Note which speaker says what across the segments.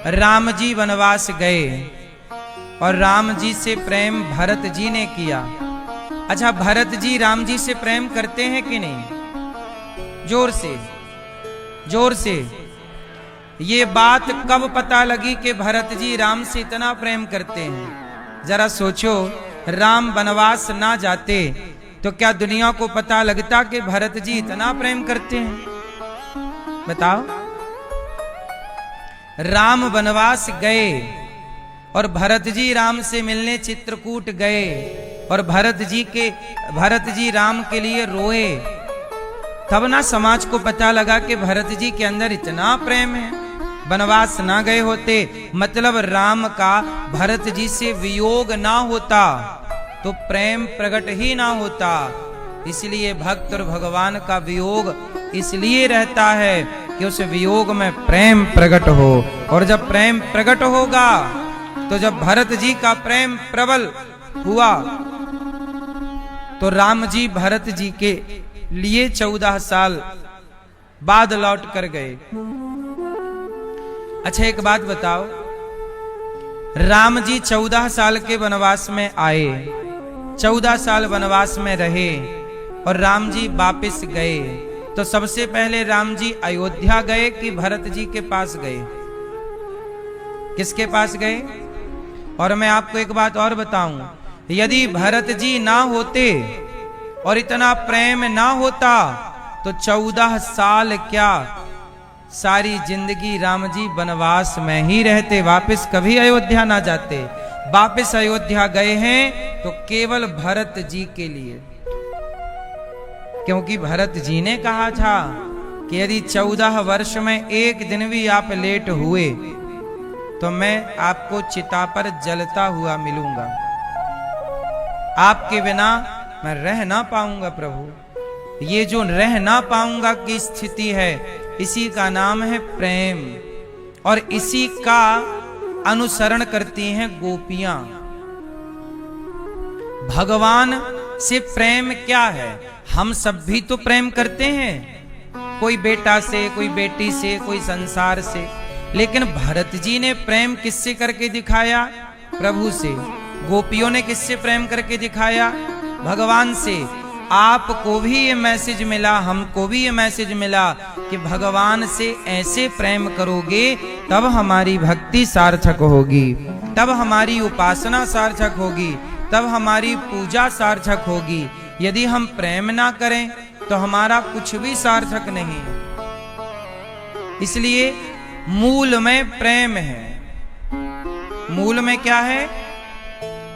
Speaker 1: राम जी वनवास गए और राम जी से प्रेम भरत जी ने किया। अच्छा, भरत जी राम जी से प्रेम करते हैं कि नहीं? जोर से, जोर से। ये बात कब पता लगी कि भरत जी राम से इतना प्रेम करते हैं? जरा सोचो, राम वनवास ना जाते तो क्या दुनिया को पता लगता कि भरत जी इतना प्रेम करते हैं? बताओ। राम वनवास गए और भरत जी राम से मिलने चित्रकूट गए और भरत जी राम के लिए रोए। तब ना समाज को पता लगा कि भरत जी के अंदर इतना प्रेम है। वनवास ना गए होते, मतलब राम का भरत जी से वियोग ना होता तो प्रेम प्रकट ही ना होता। इसलिए भक्त और भगवान का वियोग इसलिए रहता है कि उस वियोग में प्रेम प्रकट हो। और जब प्रेम प्रकट होगा तो जब भरत जी का प्रेम प्रबल हुआ तो राम जी भरत जी के लिए 14 साल बाद लौट कर गए। अच्छा, एक बात बताओ, राम जी 14 साल के वनवास में आए, 14 साल वनवास में रहे और राम जी वापस गए, तो सबसे पहले राम जी अयोध्या गए कि भरत जी के पास गए? किसके पास गए? और मैं आपको एक बात और बताऊं, यदि भरत जी ना होते और इतना प्रेम ना होता तो 14 साल क्या, सारी जिंदगी राम जी वनवास में ही रहते, वापस कभी अयोध्या ना जाते। वापस अयोध्या गए हैं तो केवल भरत जी के लिए, क्योंकि भरत जी ने कहा था कि यदि 14 वर्ष में एक दिन भी आप लेट हुए तो मैं आपको चिता पर जलता हुआ मिलूंगा, आपके बिना मैं रह ना पाऊंगा। प्रभु, ये जो रह ना पाऊंगा की स्थिति है, इसी का नाम है प्रेम, और इसी का अनुसरण करती हैं गोपियां। भगवान से प्रेम क्या है? हम सब भी तो प्रेम करते हैं, कोई बेटा से, कोई बेटी से, कोई संसार से, लेकिन भरत जी ने प्रेम किससे करके दिखाया? प्रभु से। गोपियों ने किससे प्रेम करके दिखाया? भगवान से। आपको भी ये मैसेज मिला, हमको भी ये मैसेज मिला कि भगवान से ऐसे प्रेम करोगे तब हमारी भक्ति सार्थक होगी, तब हमारी उपासना सार्थक होगी, तब हमारी पूजा सार्थक होगी। यदि हम प्रेम ना करें तो हमारा कुछ भी सार्थक नहीं। इसलिए मूल में प्रेम है। मूल में क्या है?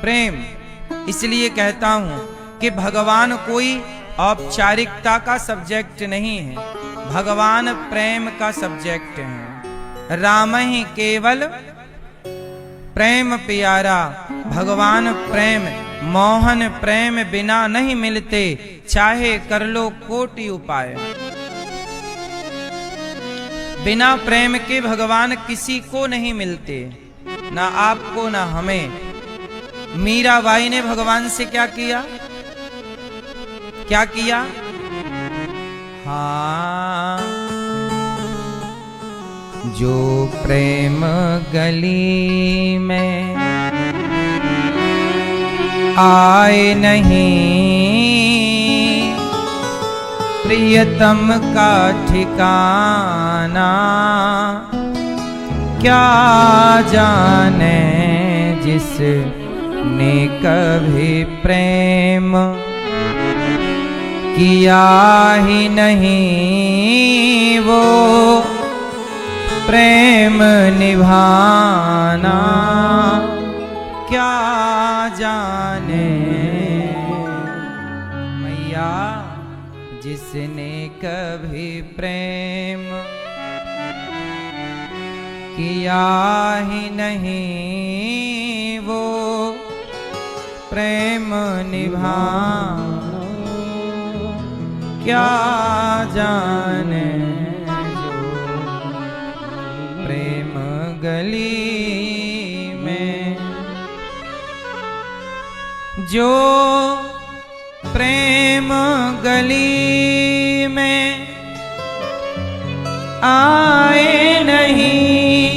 Speaker 1: प्रेम। इसलिए कहता हूं कि भगवान कोई औपचारिकता का सब्जेक्ट नहीं है, भगवान प्रेम का सब्जेक्ट है। राम ही केवल प्रेम प्यारा, भगवान प्रेम, मोहन प्रेम बिना नहीं मिलते, चाहे कर लो कोटि उपाय। बिना प्रेम के भगवान किसी को नहीं मिलते, ना आपको ना हमें। मीराबाई ने भगवान से क्या किया? क्या किया? हाँ, जो प्रेम गली में आए नहीं, प्रियतम का ठिकाना क्या जाने, जिसने कभी प्रेम किया ही नहीं, वो प्रेम निभाना क्या जाने। मैया, जिसने कभी प्रेम किया ही नहीं, वो प्रेम निभाना क्या जाने। जो प्रेम गली में, जो प्रेम गली में आए नहीं,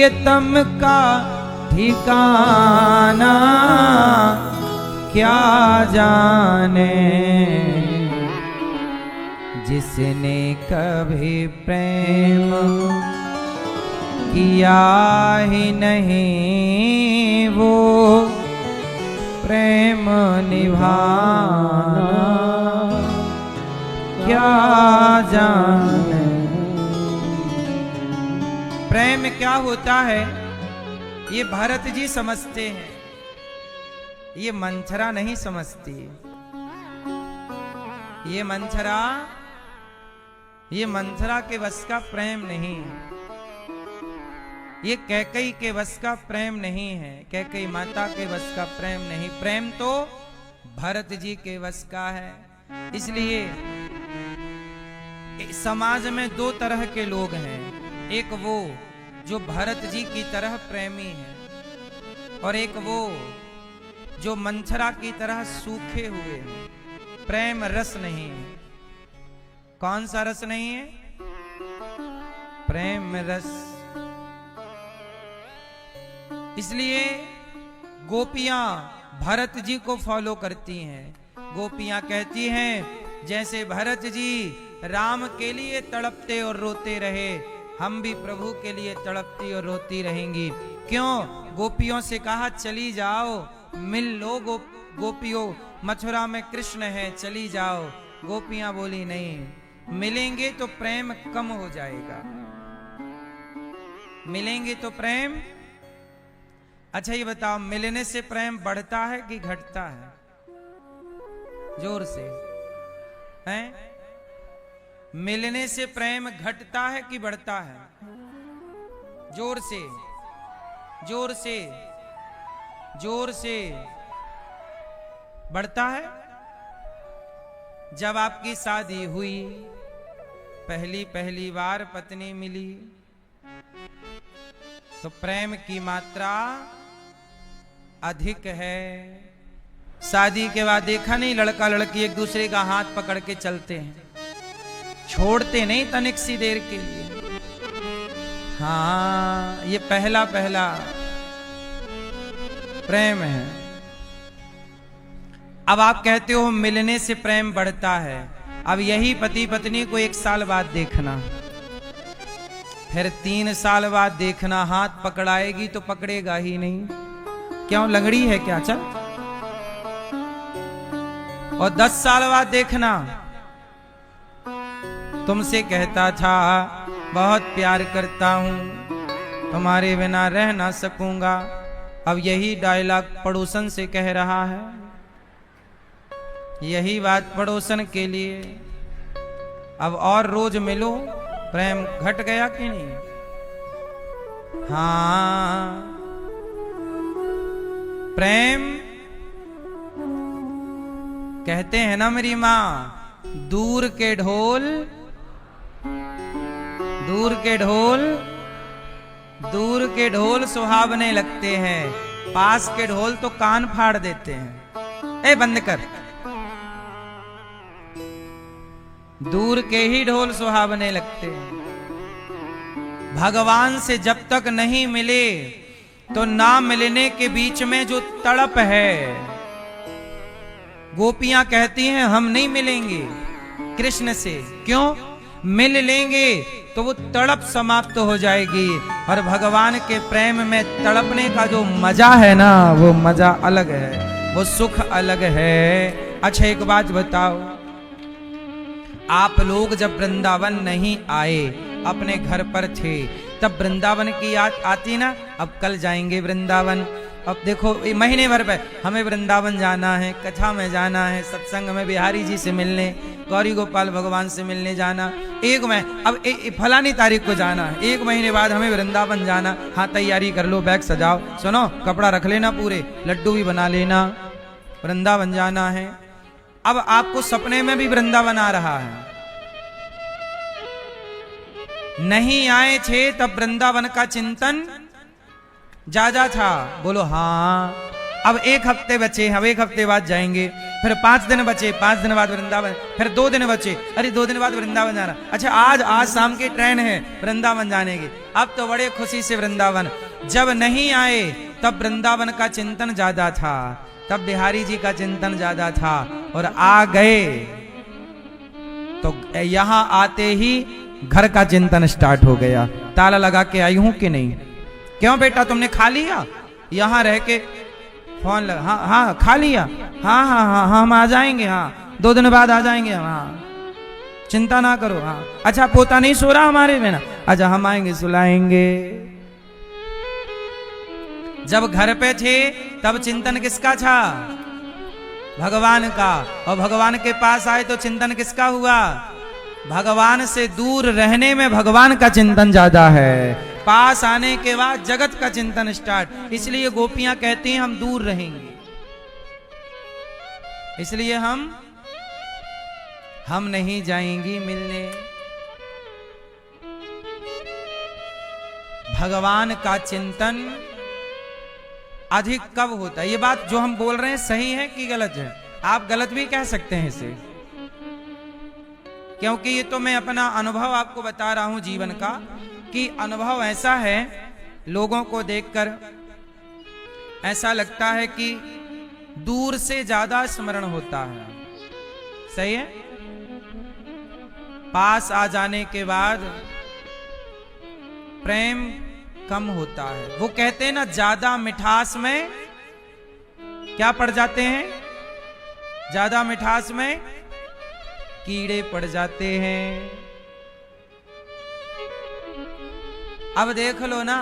Speaker 1: प्रियतम का ठिकाना क्या जाने, जिसने कभी प्रेम किया ही नहीं वो प्रेम निभाना क्या जाने। प्रेम क्या होता है ये भरत जी समझते हैं, ये मंथरा नहीं समझती। ये मंथरा के वश का प्रेम नहीं है, ये कैकेयी के वश का प्रेम नहीं है, कैकेयी माता के वश का प्रेम नहीं, प्रेम तो भरत जी के वश का है। इसलिए समाज में दो तरह के लोग हैं, एक वो जो भरत जी की तरह प्रेमी है और एक वो जो मंथरा की तरह सूखे हुए हैं, प्रेम रस नहीं है। कौन सा रस नहीं है? प्रेम रस। इसलिए गोपियां भरत जी को फॉलो करती हैं। गोपियां कहती हैं जैसे भरत जी राम के लिए तड़पते और रोते रहे, हम भी प्रभु के लिए तड़पती और रोती रहेंगी। क्यों? गोपियों से कहा चली जाओ मिल लो गोपियों, मथुरा में कृष्ण है चली जाओ। गोपियां बोली नहीं, मिलेंगे तो प्रेम कम हो जाएगा, मिलेंगे तो प्रेम। अच्छा ये बताओ, मिलने से प्रेम बढ़ता है कि घटता है? जोर से हैं? मिलने से प्रेम घटता है कि बढ़ता है? जोर से, जोर से, जोर से। बढ़ता है। जब आपकी शादी हुई, पहली बार पत्नी मिली तो प्रेम की मात्रा अधिक है। शादी के बाद देखा नहीं, लड़का लड़की एक दूसरे का हाथ पकड़ के चलते हैं, छोड़ते नहीं तनिक सी देर के लिए। हाँ, ये पहला प्रेम है। अब आप कहते हो मिलने से प्रेम बढ़ता है। अब यही पति पत्नी को 1 साल बाद देखना, फिर 3 साल बाद देखना, हाथ पकड़ाएगी तो पकड़ेगा ही नहीं। क्यों, लंगड़ी है क्या? चल। और 10 साल बाद देखना, तुमसे कहता था बहुत प्यार करता हूं, तुम्हारे बिना रह ना सकूंगा, अब यही डायलॉग पड़ोसन से कह रहा है। यही बात पड़ोसन के लिए। अब और रोज मिलो, प्रेम घट गया कि नहीं? हाँ, प्रेम कहते हैं ना मेरी मां, दूर के ढोल सुहावने लगते हैं, पास के ढोल तो कान फाड़ देते हैं। ए बंद कर। दूर के ही ढोल सुहावने लगते हैं। भगवान से जब तक नहीं मिले तो ना मिलने के बीच में जो तड़प है, गोपियां कहती हैं हम नहीं मिलेंगे कृष्ण से। क्यों? मिल लेंगे तो वो तड़प समाप्त हो जाएगी, और भगवान के प्रेम में तड़पने का जो मजा है ना, वो मजा अलग है, वो सुख अलग है। अच्छा एक बात बताओ, आप लोग जब वृंदावन नहीं आए, अपने घर पर थे, तब वृंदावन की याद आती ना? अब कल जाएंगे वृंदावन, अब देखो महीने भर पे हमें वृंदावन जाना है, कथा में जाना है, सत्संग में बिहारी जी से मिलने, गौरी गोपाल भगवान से मिलने जाना, अब फलानी तारीख को जाना है, 1 महीने बाद हमें वृंदावन जाना। हाँ तैयारी कर लो, बैग सजाओ, सुनो कपड़ा रख लेना, पूरे लड्डू भी बना लेना, वृंदावन जाना है। अब आपको सपने में भी वृंदावन आ रहा है। नहीं आए थे तब वृंदावन का चिंतन जा था। बोलो हाँ। अब 1 हफ्ते बचे, अब 1 हफ्ते बाद जाएंगे। फिर 5 दिन बचे, 5 दिन बाद वृंदावन, फिर 2 दिन बचे, अरे 2 दिन बाद वृंदावन जाना, अच्छा आज शाम की ट्रेन है वृंदावन जाने की, अब तो बड़े खुशी से वृंदावन। जब नहीं आए तब वृंदावन का चिंतन ज्यादा था, तब बिहारी जी का चिंतन ज्यादा था, और आ गए तो यहां आते ही घर का चिंतन स्टार्ट हो गया। ताला लगा के आई हूं कि नहीं? क्यों बेटा तुमने खा लिया? यहां रह के फोन लगा, हाँ हाँ खा लिया, हाँ हाँ हाँ हाँ हम आ जाएंगे, हाँ 2 दिन बाद आ जाएंगे, हाँ चिंता ना करो, हाँ अच्छा पोता नहीं सो रहा हमारे में ना, अच्छा हम आएंगे सुलाएंगे। जब घर पे थे तब चिंतन किसका था? भगवान का। और भगवान के पास आए तो चिंतन किसका हुआ? भगवान से दूर रहने में भगवान का चिंतन ज्यादा है, पास आने के बाद जगत का चिंतन स्टार्ट। इसलिए गोपियां कहती हैं हम दूर रहेंगे, इसलिए हम नहीं जाएंगी मिलने। भगवान का चिंतन अधिक कब होता है? ये बात जो हम बोल रहे हैं सही है कि गलत है? आप गलत भी कह सकते हैं इसे, क्योंकि ये तो मैं अपना अनुभव आपको बता रहा हूं जीवन का, कि अनुभव ऐसा है, लोगों को देखकर ऐसा लगता है कि दूर से ज्यादा स्मरण होता है, सही है? पास आ जाने के बाद प्रेम कम होता है। वो कहते हैं ना, ज्यादा मिठास में क्या पड़ जाते हैं? ज्यादा मिठास में कीड़े पड़ जाते हैं। अब देख लो ना,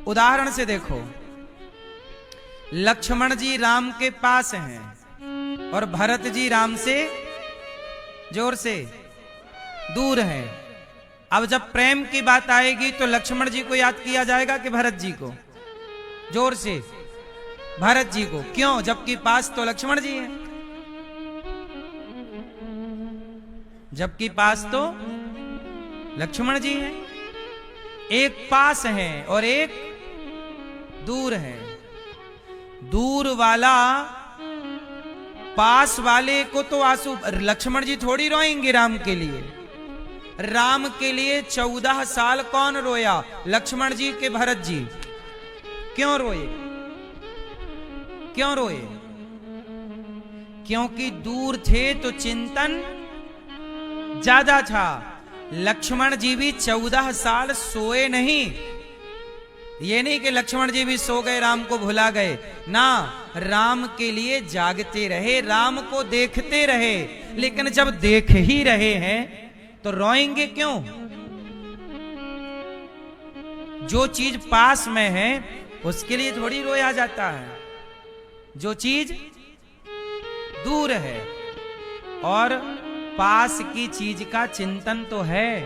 Speaker 1: उदाहरण से देखो, लक्ष्मण जी राम के पास हैं और भरत जी राम से जोर से दूर हैं। अब जब प्रेम की बात आएगी तो लक्ष्मण जी को याद किया जाएगा कि भरत जी को? जोर से भरत जी को। क्यों? जबकि पास तो लक्ष्मण जी हैं, जबकि पास तो लक्ष्मण जी हैं। एक पास है और एक दूर है। दूर वाला पास वाले को तो आंसू, लक्ष्मण जी थोड़ी रोएंगे राम के लिए। राम के लिए 14 साल कौन रोया? लक्ष्मण जी के भरत जी। क्यों रोए? क्यों रोए? क्योंकि दूर थे तो चिंतन ज्यादा था। लक्ष्मण जी भी 14 साल सोए नहीं। ये नहीं कि लक्ष्मण जी भी सो गए, राम को भुला गए ना, राम के लिए जागते रहे, राम को देखते रहे। लेकिन जब देख ही रहे हैं तो रोएंगे क्यों? जो चीज पास में है उसके लिए थोड़ी रोया जाता है। जो चीज दूर है और पास की चीज का चिंतन तो है,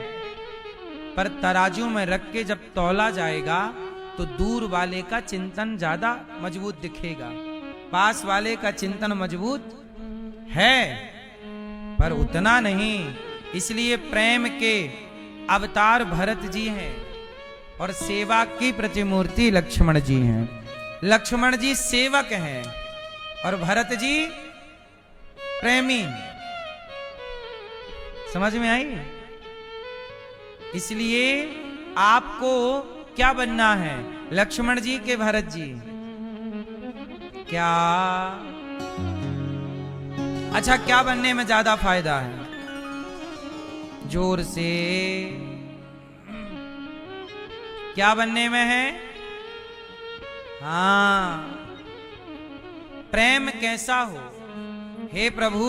Speaker 1: पर तराजू में रख के जब तौला जाएगा तो दूर वाले का चिंतन ज्यादा मजबूत दिखेगा। पास वाले का चिंतन मजबूत है पर उतना नहीं। इसलिए प्रेम के अवतार भरत जी हैं और सेवा की प्रतिमूर्ति लक्ष्मण जी हैं। लक्ष्मण जी सेवक हैं और भरत जी प्रेमी। समझ में आई? इसलिए आपको क्या बनना है? लक्ष्मण जी के भरत जी? क्या? अच्छा, क्या बनने में ज्यादा फायदा है? जोर से क्या बनने में है? हाँ, प्रेम कैसा हो? हे प्रभु,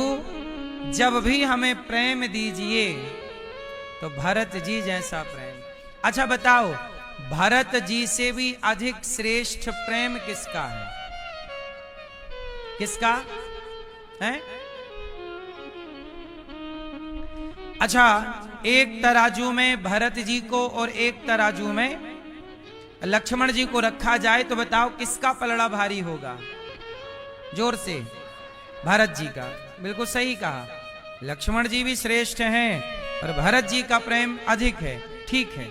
Speaker 1: जब भी हमें प्रेम दीजिए तो भरत जी जैसा प्रेम। अच्छा बताओ, भरत जी से भी अधिक श्रेष्ठ प्रेम किसका है? किसका है? अच्छा, एक तराजू में भरत जी को और एक तराजू में लक्ष्मण जी को रखा जाए तो बताओ किसका पलड़ा भारी होगा? जोर से। भरत जी का। बिल्कुल सही कहा। लक्ष्मण जी भी श्रेष्ठ हैं और भरत जी का प्रेम अधिक है। ठीक है,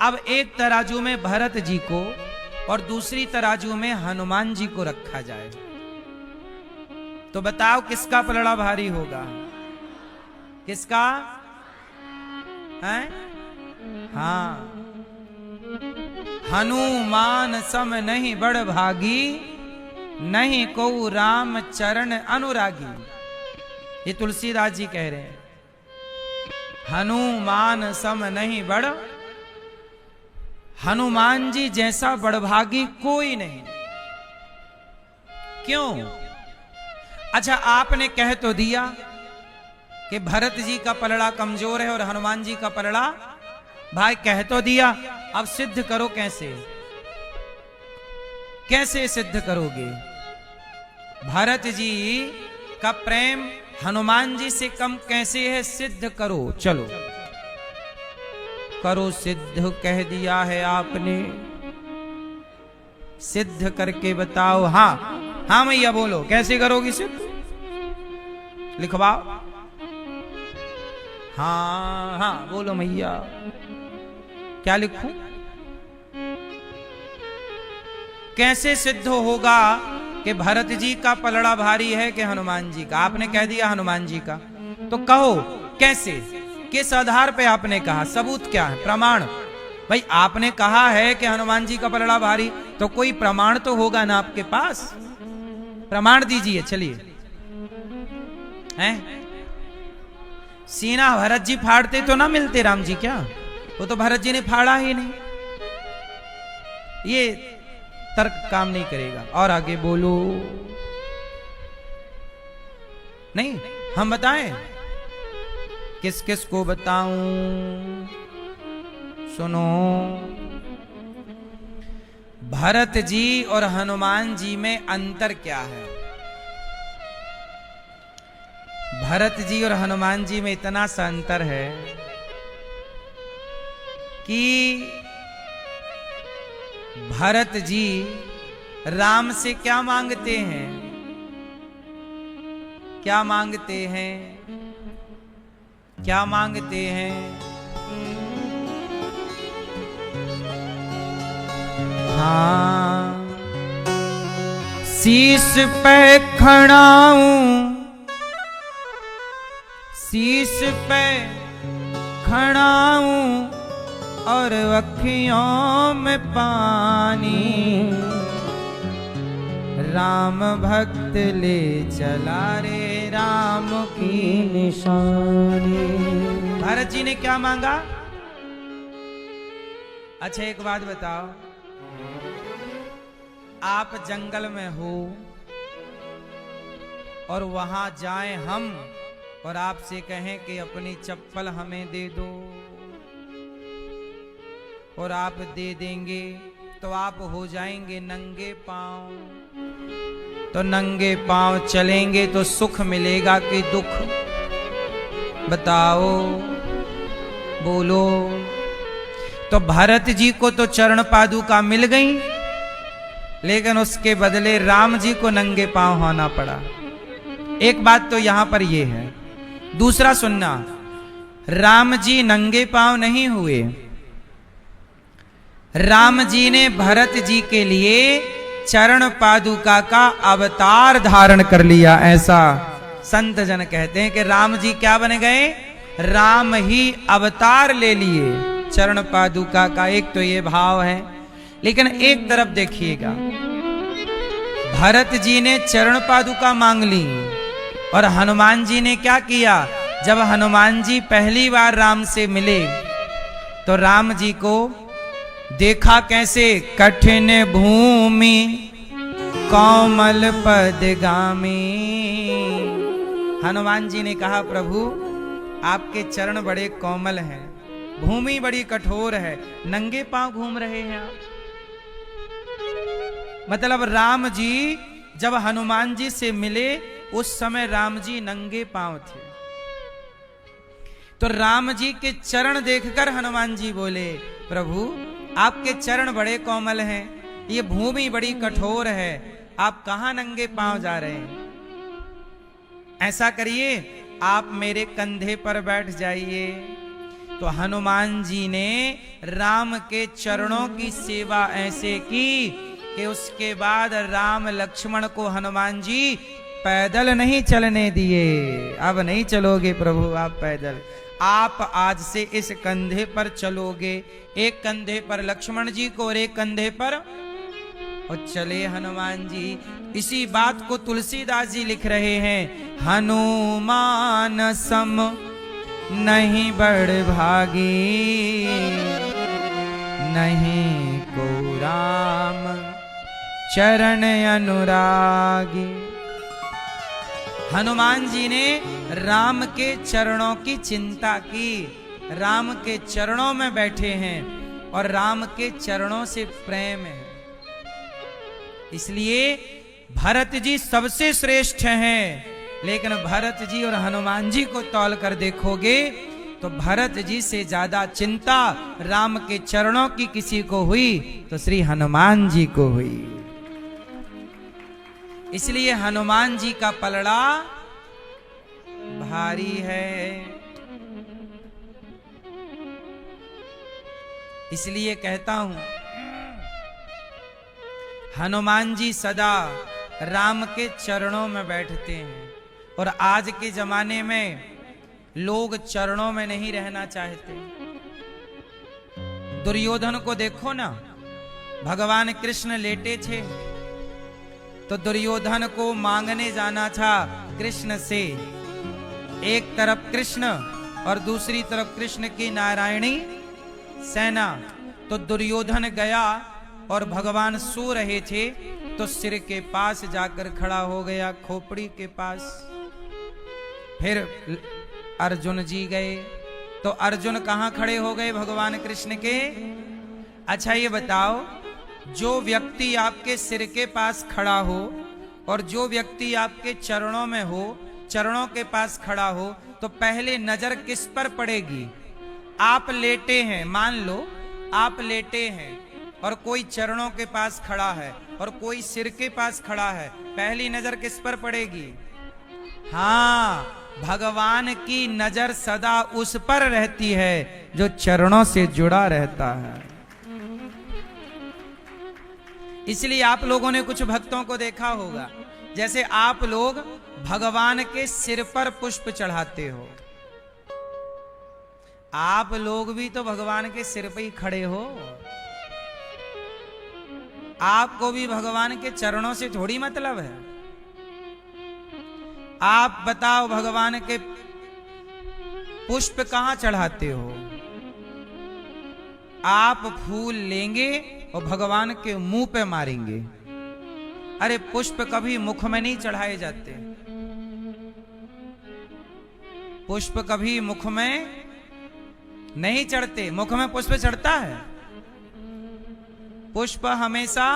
Speaker 1: अब एक तराजू में भरत जी को और दूसरी तराजू में हनुमान जी को रखा जाए। तो बताओ किसका पलड़ा भारी होगा? किसका है? हाँ, हनुमान सम नहीं बड़ भागी, नहीं को राम चरण अनुरागी। ये तुलसीदास जी कह रहे हैं, हनुमान सम नहीं बड़, हनुमान जी जैसा बड़भागी कोई नहीं। क्यों? अच्छा, आपने कह तो दिया कि भरत जी का पलड़ा कमजोर है और हनुमान जी का पलड़ा भाई, कह तो दिया, अब सिद्ध करो कैसे? कैसे सिद्ध करोगे? भरत जी का प्रेम हनुमान जी से कम कैसे है? सिद्ध करो, चलो करो सिद्ध, कह दिया है आपने, सिद्ध करके बताओ। हाँ हाँ मैया बोलो, कैसे करोगी सिद्ध? लिखवाओ। हाँ हाँ बोलो मैया, क्या लिखूं? कैसे सिद्ध होगा कि भरत जी का पलड़ा भारी है कि हनुमान जी का? आपने कह दिया हनुमान जी का, तो कहो कैसे, किस आधार पे आपने कहा? सबूत क्या है? प्रमाण? भाई आपने कहा है कि हनुमान जी का पलड़ा भारी, तो कोई प्रमाण तो होगा ना आपके पास? प्रमाण दीजिए। चलिए, हैं? सीना भरत जी फाड़ते तो ना मिलते राम जी क्या? वो तो भरत जी ने फाड़ा ही नहीं। ये तर्क काम नहीं करेगा। और आगे बोलो। नहीं, हम बताएं? किस किस को बताऊं? सुनो, भरत जी और हनुमान जी में अंतर क्या है? भरत जी और हनुमान जी में इतना सा अंतर है कि भरत जी राम से क्या मांगते हैं? क्या मांगते हैं? क्या मांगते हैं? हाँ, शीश पे खड़ाऊं, शीश पे खड़ाऊं और अखियों में पानी, राम भक्त ले चला रे राम की निशानी। भरत जी ने क्या मांगा? अच्छा एक बात बताओ, आप जंगल में हो और वहां जाएं हम और आपसे कहें कि अपनी चप्पल हमें दे दो, और आप दे देंगे तो आप हो जाएंगे नंगे पांव। तो नंगे पांव चलेंगे तो सुख मिलेगा कि दुख? बताओ, बोलो। तो भरत जी को तो चरण पादुका मिल गई, लेकिन उसके बदले राम जी को नंगे पांव होना पड़ा। एक बात तो यहां पर यह है। दूसरा सुनना, राम जी नंगे पांव नहीं हुए। राम जी ने भरत जी के लिए चरण पादुका का अवतार धारण कर लिया। ऐसा संत जन कहते हैं कि राम जी क्या बन गए? राम ही अवतार ले लिए चरण पादुका का। एक तो ये भाव है, लेकिन एक तरफ देखिएगा, भरत जी ने चरण पादुका मांग ली और हनुमान जी ने क्या किया? जब हनुमान जी पहली बार राम से मिले तो राम जी को देखा कैसे? कठिन भूमि कोमल पदगामी। हनुमान जी ने कहा, प्रभु आपके चरण बड़े कोमल हैं, भूमि बड़ी कठोर है, नंगे पांव घूम रहे हैं आप। मतलब राम जी जब हनुमान जी से मिले उस समय राम जी नंगे पांव थे। तो राम जी के चरण देखकर हनुमान जी बोले, प्रभु आपके चरण बड़े कोमल हैं, ये भूमि बड़ी कठोर है, आप कहां नंगे पांव जा रहे हैं? ऐसा करिए, आप मेरे कंधे पर बैठ जाइए। तो हनुमान जी ने राम के चरणों की सेवा ऐसे की कि उसके बाद राम लक्ष्मण को हनुमान जी पैदल नहीं चलने दिए। अब नहीं चलोगे प्रभु आप पैदल, आप आज से इस कंधे पर चलोगे। एक कंधे पर लक्ष्मण जी को और एक कंधे पर और चले हनुमान जी। इसी बात को तुलसीदास जी लिख रहे हैं, हनुमान सम नहीं बड़ भागी, नहीं को राम चरण अनुरागी। हनुमान जी ने राम के चरणों की चिंता की, राम के चरणों में बैठे हैं और राम के चरणों से प्रेम है। इसलिए भरत जी सबसे श्रेष्ठ हैं, लेकिन भरत जी और हनुमान जी को तौल कर देखोगे तो भरत जी से ज्यादा चिंता राम के चरणों की किसी को हुई तो श्री हनुमान जी को हुई। इसलिए हनुमान जी का पलड़ा भारी है। इसलिए कहता हूं, हनुमान जी सदा राम के चरणों में बैठते हैं। और आज के जमाने में लोग चरणों में नहीं रहना चाहते। दुर्योधन को देखो ना, भगवान कृष्ण लेटे थे तो दुर्योधन को मांगने जाना था कृष्ण से। एक तरफ कृष्ण और दूसरी तरफ कृष्ण की नारायणी सेना। तो दुर्योधन गया और भगवान सो रहे थे तो सिर के पास जाकर खड़ा हो गया, खोपड़ी के पास। फिर अर्जुन जी गए तो अर्जुन कहां खड़े हो गए? भगवान कृष्ण के। अच्छा ये बताओ, जो व्यक्ति आपके सिर के पास खड़ा हो और जो व्यक्ति आपके चरणों में हो, चरणों के पास खड़ा हो, तो पहले नजर किस पर पड़ेगी? आप लेटे हैं, मान लो आप लेटे हैं और कोई चरणों के पास खड़ा है और कोई सिर के पास खड़ा है, पहली नजर किस पर पड़ेगी? हाँ, भगवान की नजर सदा उस पर रहती है जो चरणों से जुड़ा रहता है। इसलिए आप लोगों ने कुछ भक्तों को देखा होगा, जैसे आप लोग भगवान के सिर पर पुष्प चढ़ाते हो। आप लोग भी तो भगवान के सिर पे ही खड़े हो। आपको भी भगवान के चरणों से थोड़ी मतलब है। आप बताओ, भगवान के पुष्प कहां चढ़ाते हो? आप फूल लेंगे और भगवान के मुंह पे मारेंगे। अरे पुष्प कभी मुख में नहीं चढ़ाए जाते, पुष्प कभी मुख में नहीं चढ़ते। मुख में पुष्प चढ़ता है? पुष्प हमेशा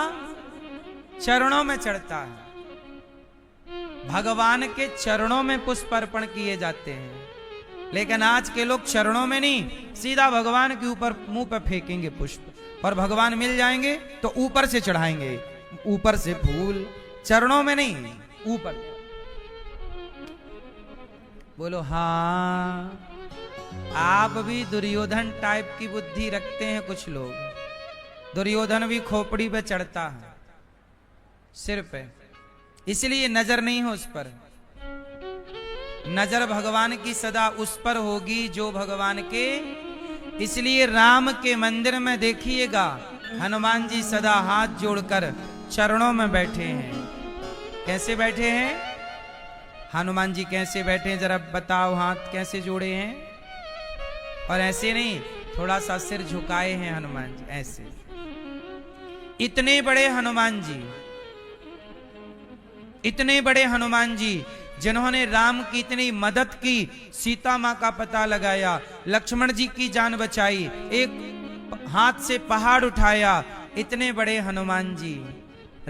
Speaker 1: चरणों में चढ़ता है। भगवान के चरणों में पुष्प अर्पण किए जाते हैं, लेकिन आज के लोग चरणों में नहीं, सीधा भगवान के ऊपर मुंह पर फेंकेंगे पुष्प और भगवान मिल जाएंगे तो ऊपर से चढ़ाएंगे, ऊपर से फूल, चरणों में नहीं, ऊपर। बोलो हाँ, आप भी दुर्योधन टाइप की बुद्धि रखते हैं कुछ लोग। दुर्योधन भी खोपड़ी पे चढ़ता है, सिर पे, इसलिए नजर नहीं हो उस पर। नजर भगवान की सदा उस पर होगी जो भगवान के। इसलिए राम के मंदिर में देखिएगा, हनुमान जी सदा हाथ जोड़कर चरणों में बैठे हैं। कैसे बैठे हैं हनुमान जी? कैसे बैठे हैं जरा बताओ? हाथ कैसे जोड़े हैं? और ऐसे नहीं, थोड़ा सा सिर झुकाए हैं हनुमान जी, ऐसे। इतने बड़े हनुमान जी, इतने बड़े हनुमान जी जिन्होंने राम की इतनी मदद की, सीता मां का पता लगाया, लक्ष्मण जी की जान बचाई, एक हाथ से पहाड़ उठाया। इतने बड़े हनुमान जी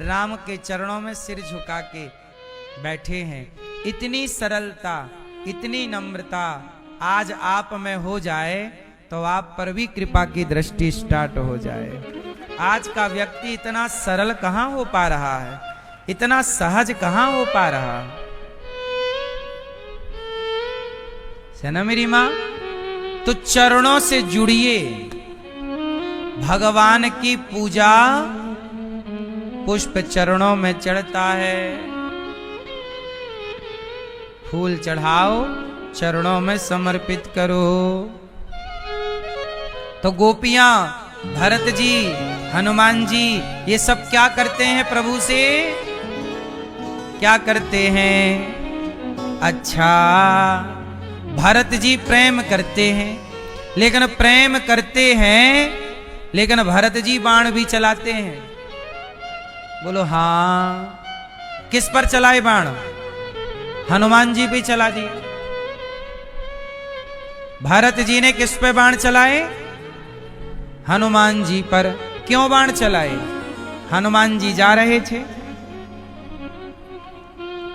Speaker 1: राम के चरणों में सिर झुका के बैठे हैं। इतनी सरलता, इतनी नम्रता आज आप में हो जाए तो आप पर भी कृपा की दृष्टि स्टार्ट हो जाए। आज का व्यक्ति इतना सरल कहां हो पा रहा है, इतना सहज कहां हो पा रहा है? है ना मेरी मां? तो चरणों से जुड़िए। भगवान की पूजा पुष्प चरणों में चढ़ता है। फूल चढ़ाओ, चरणों में समर्पित करो। तो गोपियां, भरत जी, हनुमान जी, ये सब क्या करते हैं प्रभु से? क्या करते हैं? अच्छा, भरत जी प्रेम करते हैं, लेकिन प्रेम करते हैं, लेकिन भरत जी बाण भी चलाते हैं। बोलो हाँ। किस पर चलाए बाण? हनुमान जी पे चला दिए। भरत जी ने किस पे बाण चलाए? हनुमान जी पर। क्यों बाण चलाए? हनुमान जी जा रहे थे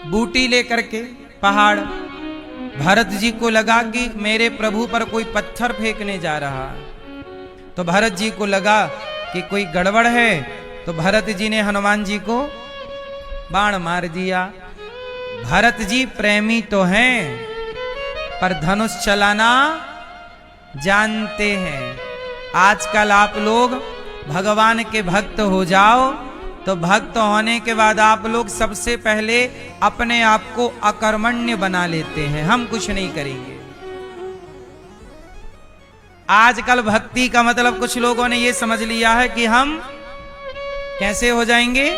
Speaker 1: बूटी लेकर के पहाड़। भरत जी को लगा कि मेरे प्रभु पर कोई पत्थर फेंकने जा रहा। तो भरत जी को लगा कि कोई गड़बड़ है, तो भरत जी ने हनुमान जी को बाण मार दिया। भरत जी प्रेमी तो हैं, पर धनुष चलाना जानते हैं। आजकल आप लोग भगवान के भक्त हो जाओ, तो भक्त होने के बाद आप लोग सबसे पहले अपने आप को अकर्मण्य बना लेते हैं, हम कुछ नहीं करेंगे। आजकल भक्ति का मतलब कुछ लोगों ने ये समझ लिया है कि हम कैसे हो जाएंगे,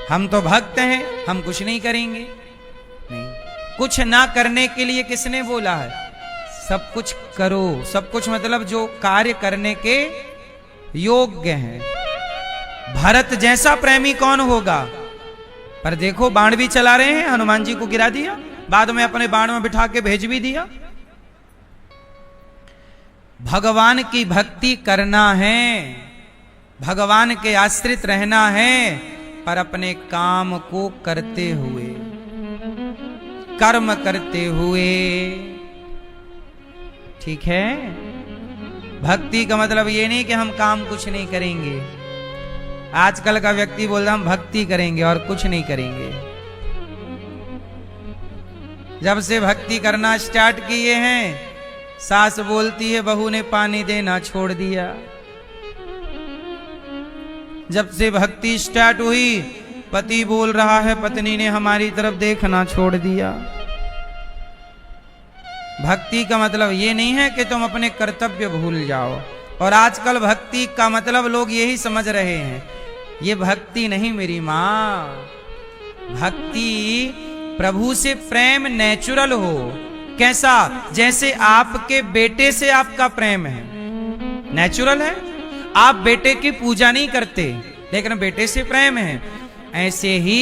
Speaker 1: हम तो भक्त हैं, हम कुछ नहीं करेंगे। नहीं, कुछ ना करने के लिए किसने बोला है? सब कुछ करो। सब कुछ मतलब जो कार्य करने के योग्य हैं। भरत जैसा प्रेमी कौन होगा? पर देखो बाण भी चला रहे हैं, हनुमान जी को गिरा दिया, बाद में अपने बाण में बिठा के भेज भी दिया। भगवान की भक्ति करना है, भगवान के आश्रित रहना है, पर अपने काम को करते हुए, कर्म करते हुए। ठीक है? भक्ति का मतलब ये नहीं कि हम काम कुछ नहीं करेंगे। आजकल का व्यक्ति बोल रहा हम भक्ति करेंगे और कुछ नहीं करेंगे। जब से भक्ति करना स्टार्ट किए हैं, सास बोलती है बहू ने पानी देना छोड़ दिया। जब से भक्ति स्टार्ट हुई, पति बोल रहा है पत्नी ने हमारी तरफ देखना छोड़ दिया। भक्ति का मतलब ये नहीं है कि तुम अपने कर्तव्य भूल जाओ। और आजकल भक्ति का मतलब लोग यही समझ रहे हैं, ये भक्ति नहीं मेरी माँ। भक्ति प्रभु से प्रेम नेचुरल हो। कैसा? जैसे आपके बेटे से आपका प्रेम है, नेचुरल है। आप बेटे की पूजा नहीं करते, लेकिन बेटे से प्रेम है। ऐसे ही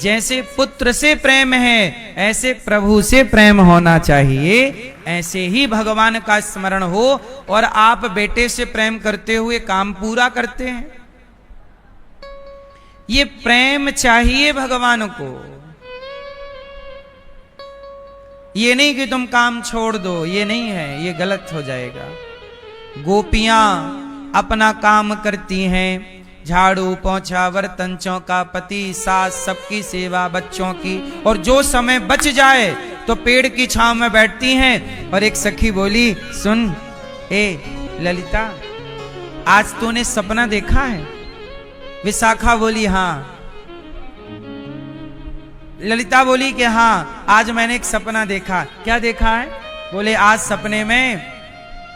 Speaker 1: जैसे पुत्र से प्रेम है, ऐसे प्रभु से प्रेम होना चाहिए। ऐसे ही भगवान का स्मरण हो और आप बेटे से प्रेम करते हुए काम पूरा करते हैं। ये प्रेम चाहिए भगवान को। ये नहीं कि तुम काम छोड़ दो, ये नहीं है, ये गलत हो जाएगा। गोपियां अपना काम करती हैं, झाड़ू पोंछा बर्तन चौका, पति सास सबकी सेवा, बच्चों की। और जो समय बच जाए तो पेड़ की छांव में बैठती हैं। और एक सखी बोली, सुन ए ललिता, आज तूने सपना देखा है? विशाखा बोली हाँ। ललिता बोली कि हाँ, आज मैंने एक सपना देखा। क्या देखा है? बोले आज सपने में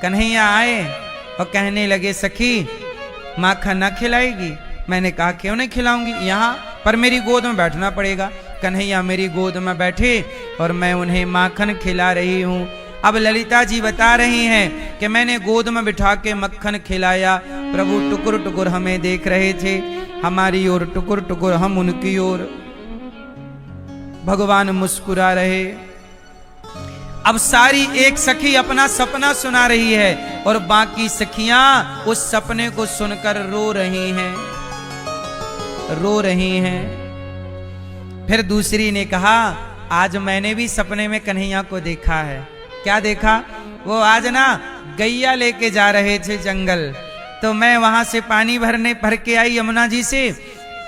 Speaker 1: कन्हैया आए और कहने लगे सखी माखन ना खिलाएगी? मैंने कहा क्यों नहीं खिलाऊंगी, यहाँ पर मेरी गोद में बैठना पड़ेगा। कन्हैया मेरी गोद में बैठे और मैं उन्हें माखन खिला रही हूँ। अब ललिता जी बता रही हैं कि मैंने गोद में बिठा के मक्खन खिलाया, प्रभु टुकुर टुकुर हमें देख रहे थे, हमारी ओर टुकुर टुकुर, हम उनकी ओर। भगवान मुस्कुरा रहे। अब सारी एक सखी अपना सपना सुना रही है और बाकी सखियां उस सपने को सुनकर रो रही हैं, रो रही हैं। फिर दूसरी ने कहा आज मैंने भी सपने में कन्हैया को देखा है। क्या देखा? वो आज ना गैया लेके जा रहे थे जंगल, तो मैं वहां से पानी भर के आई यमुना जी से।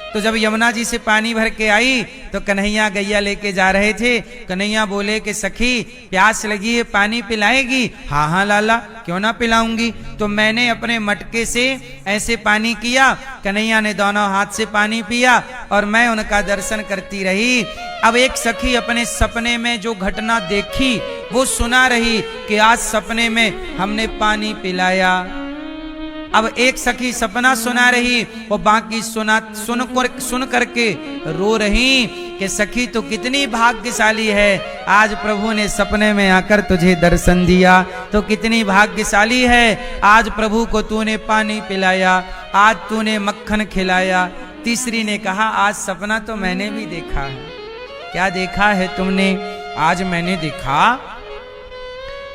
Speaker 1: तो जब यमुना जी से पानी भर के आई तो कन्हैया गैया लेके जा रहे थे। कन्हैया बोले कि सखी प्यास लगी है, पानी पिलाएगी? हाँ हाँ लाला, क्यों ना पिलाऊंगी। तो मैंने अपने मटके से ऐसे पानी किया, कन्हैया ने दोनों हाथ से पानी पिया और मैं उनका दर्शन करती रही। अब एक सखी अपने सपने में जो घटना देखी वो सुना रही कि आज सपने में हमने पानी पिलाया। अब एक सखी सपना सुना रही और बाकी सुन करके रो रही कि सखी तो कितनी भाग्यशाली है, आज प्रभु ने सपने में आकर तुझे दर्शन दिया, तो कितनी भाग्यशाली है, आज प्रभु को तूने पानी पिलाया, आज तूने मक्खन खिलाया। तीसरी ने कहा आज सपना तो मैंने भी देखा है। क्या देखा है तुमने? आज मैंने देखा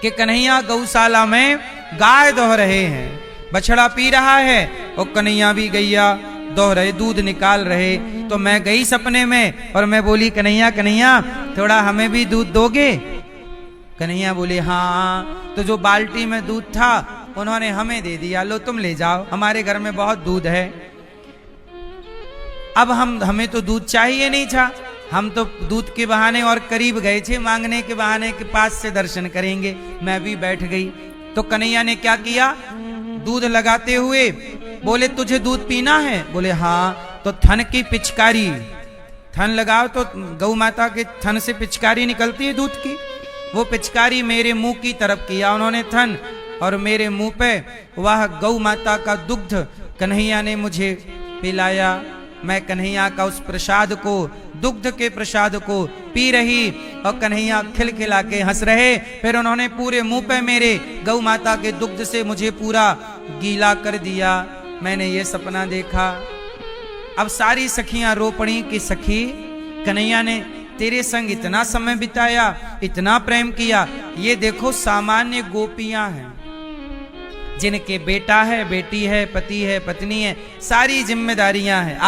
Speaker 1: कि कन्हैया गौशाला में गाय दोह रहे हैं, बछड़ा पी रहा है और कन्हैया भी गैया दोह रहे, दूध निकाल रहे। तो मैं गई सपने में और मैं बोली कन्हैया कन्हैया थोड़ा हमें भी दूध दोगे? कन्हैया बोले हाँ। तो जो बाल्टी में दूध था उन्होंने हमें दे दिया, लो तुम ले जाओ, हमारे घर में बहुत दूध है। अब हमें तो दूध चाहिए नहीं था, हम तो दूध के बहाने और करीब गए थे, मांगने के बहाने के पास से दर्शन करेंगे। मैं भी बैठ गई। तो कन्हैया ने क्या किया, दूध लगाते हुए बोले तुझे दूध पीना है? बोले हाँ। तो थन की पिचकारी, थन लगाओ तो गौ माता के थन से पिचकारी निकलती है दूध की, वो पिचकारी मेरे मुंह की तरफ किया उन्होंने थन, और मेरे मुंह पे वह गौ माता का दुग्ध कन्हैया ने मुझे पिलाया। मैं कन्हैया का उस प्रसाद को, दुग्ध के प्रसाद को पी रही और कन्हैया खिलखिला के हंस रहे। फिर उन्होंने पूरे मुंह पे मेरे गौ माता के दुग्ध से मुझे पूरा गीला कर दिया। मैंने ये सपना देखा। अब सारी सखियां रो पड़ी कि सखी कन्हैया ने तेरे संग इतना समय बिताया, इतना प्रेम किया, ये देखो सामान्य गोपियां हैं जिनके बेटा है, बेटी है, पति है, पत्नी है, सारी जिम्मेदारियां हैं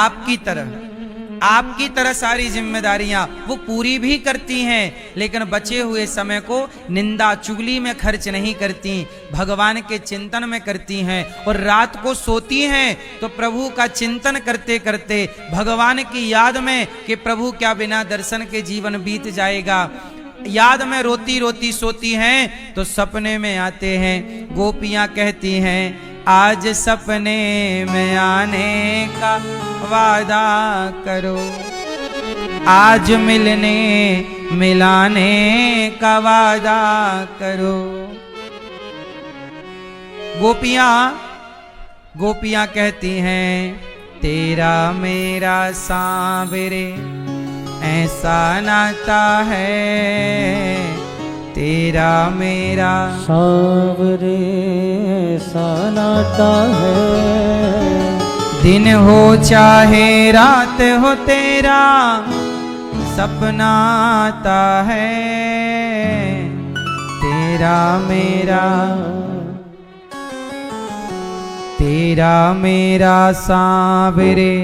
Speaker 1: आपकी तरह सारी जिम्मेदारियां वो पूरी भी करती हैं, लेकिन बचे हुए समय को निंदा चुगली में खर्च नहीं करती, भगवान के चिंतन में करती हैं। और रात को सोती हैं तो प्रभु का चिंतन करते करते भगवान की याद में कि प्रभु क्या बिना दर्शन के जीवन बीत जाएगा, याद में रोती रोती सोती हैं। तो सपने में आते हैं, गोपियां कहती हैं आज सपने में आने का वादा करो, आज मिलने मिलाने का वादा करो। गोपियां कहती हैं तेरा मेरा सांवरे ऐसा नाता है, तेरा मेरा
Speaker 2: सांवरे ऐसा नाता है,
Speaker 1: दिन हो चाहे रात हो तेरा सपना आता है, तेरा मेरा सांवरे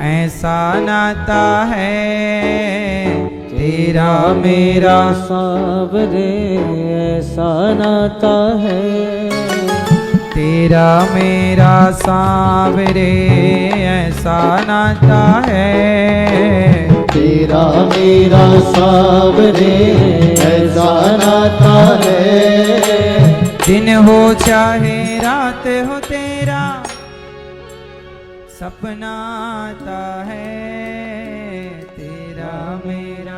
Speaker 1: ऐसा नाता है,
Speaker 2: तेरा मेरा सांवरे ऐसा नाता है,
Speaker 1: तेरा मेरा सांवरे ऐसा नाता है,
Speaker 2: तेरा मेरा सांवरे ऐसा नाता है,
Speaker 1: दिन हो चाहे रात हो तेरा सपना आता है, तेरा मेरा।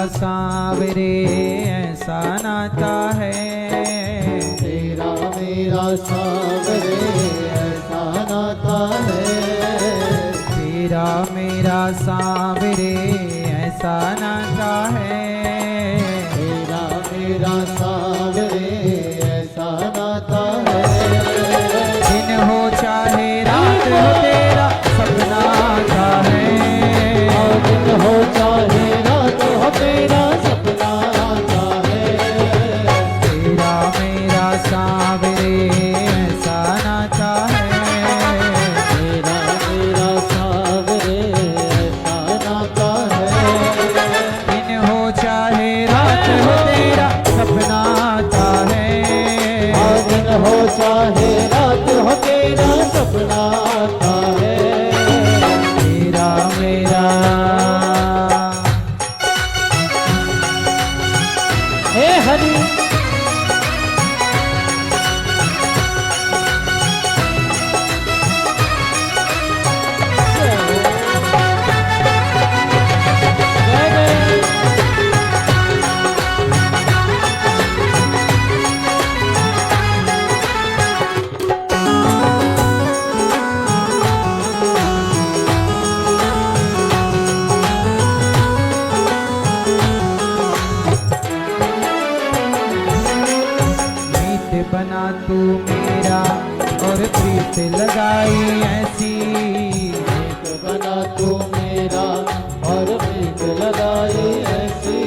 Speaker 1: सांवरे ऐसा नाता है,
Speaker 2: तेरा मेरा सांवरे ऐसा नाता है,
Speaker 1: तेरा मेरा सांवरे ऐसा नाता है,
Speaker 2: तेरा मेरा सांवरे ऐसा नाता है,
Speaker 1: दिन हो चाहे रात हो तेरा सपना आता है,
Speaker 2: दिन हो चाहे रात हो तेरा सपना आता है,
Speaker 1: तेरा मेरा सांवरे ऐसा नाता है,
Speaker 2: सपना आता है।
Speaker 1: तेरा मेरा
Speaker 2: हे हरि
Speaker 1: बना तू मेरा और प्रीत लगाई ऐसी।
Speaker 2: एक बना तू मेरा और प्रीत लगाई ऐसी।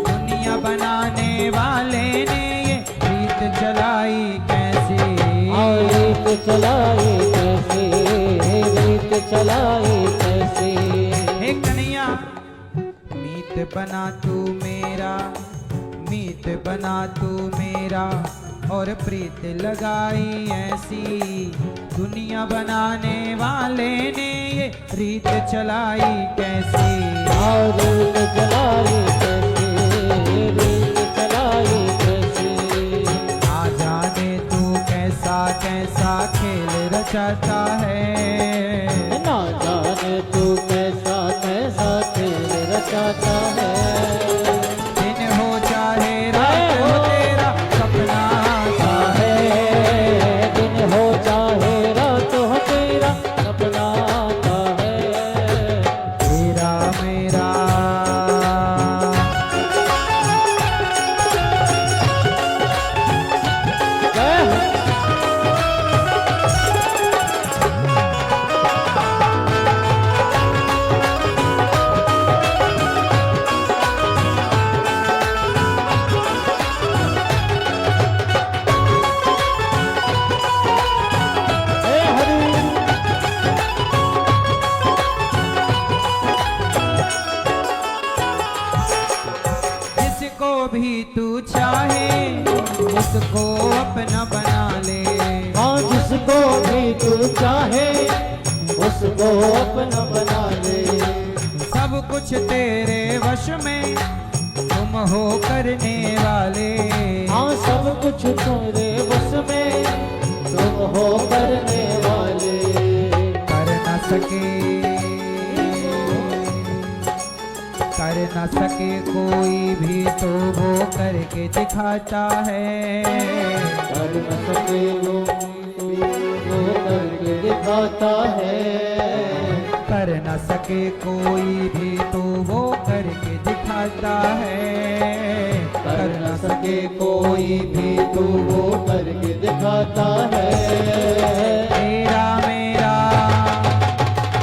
Speaker 1: दुनिया बनाने वाले ने ये प्रीत चलाई कैसी।
Speaker 2: रीत चलाई कैसी, रीत चलाई कैसी।
Speaker 1: हे कन्हैया मीत बना तू मेरा, मीत बना तू मेरा और प्रीत लगाई ऐसी। दुनिया बनाने वाले ने ये रीत चलाई कैसी।
Speaker 2: रीत चलाई कैसी, रीत चलाई कैसी।
Speaker 1: ना जाने तू कैसा कैसा खेल रचाता है।
Speaker 2: ना जाने तू कैसा कैसा खेल रचाता है।
Speaker 1: दिन हो चाहे रात हो तेरा सपना आता है।
Speaker 2: दिन हो चाहे रात हो तेरा सपना आता है।
Speaker 1: तेरा मेरा भी तू चाहे उसको अपना बना ले।
Speaker 2: हाँ जिसको भी तू चाहे उसको अपना बना ले।
Speaker 1: सब कुछ तेरे वश में तुम हो करने वाले।
Speaker 2: हाँ सब कुछ तेरे वश में तुम हो करने वाले।
Speaker 1: कर न सके कोई भी तो वो करके दिखाता है।
Speaker 2: कर न सके वो करके दिखाता है।
Speaker 1: कर न सके कोई भी तो वो करके दिखाता है।
Speaker 2: कर न सके कोई भी तो वो करके दिखाता है।
Speaker 1: तेरा मेरा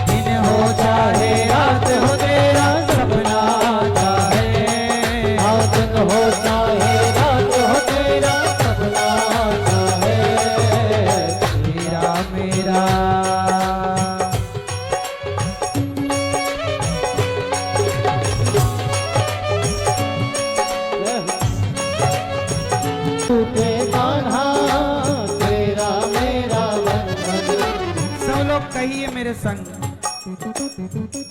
Speaker 1: दिन हो चाहे रात हो तेरा सपना आता है।
Speaker 2: दिन हो चाहे रात हो तेरा सपना आता है।
Speaker 1: तेरा मेरा
Speaker 2: टूटे कान्हा तेरा मेरा बंधन।
Speaker 1: सब लोग कहिए मेरे संग।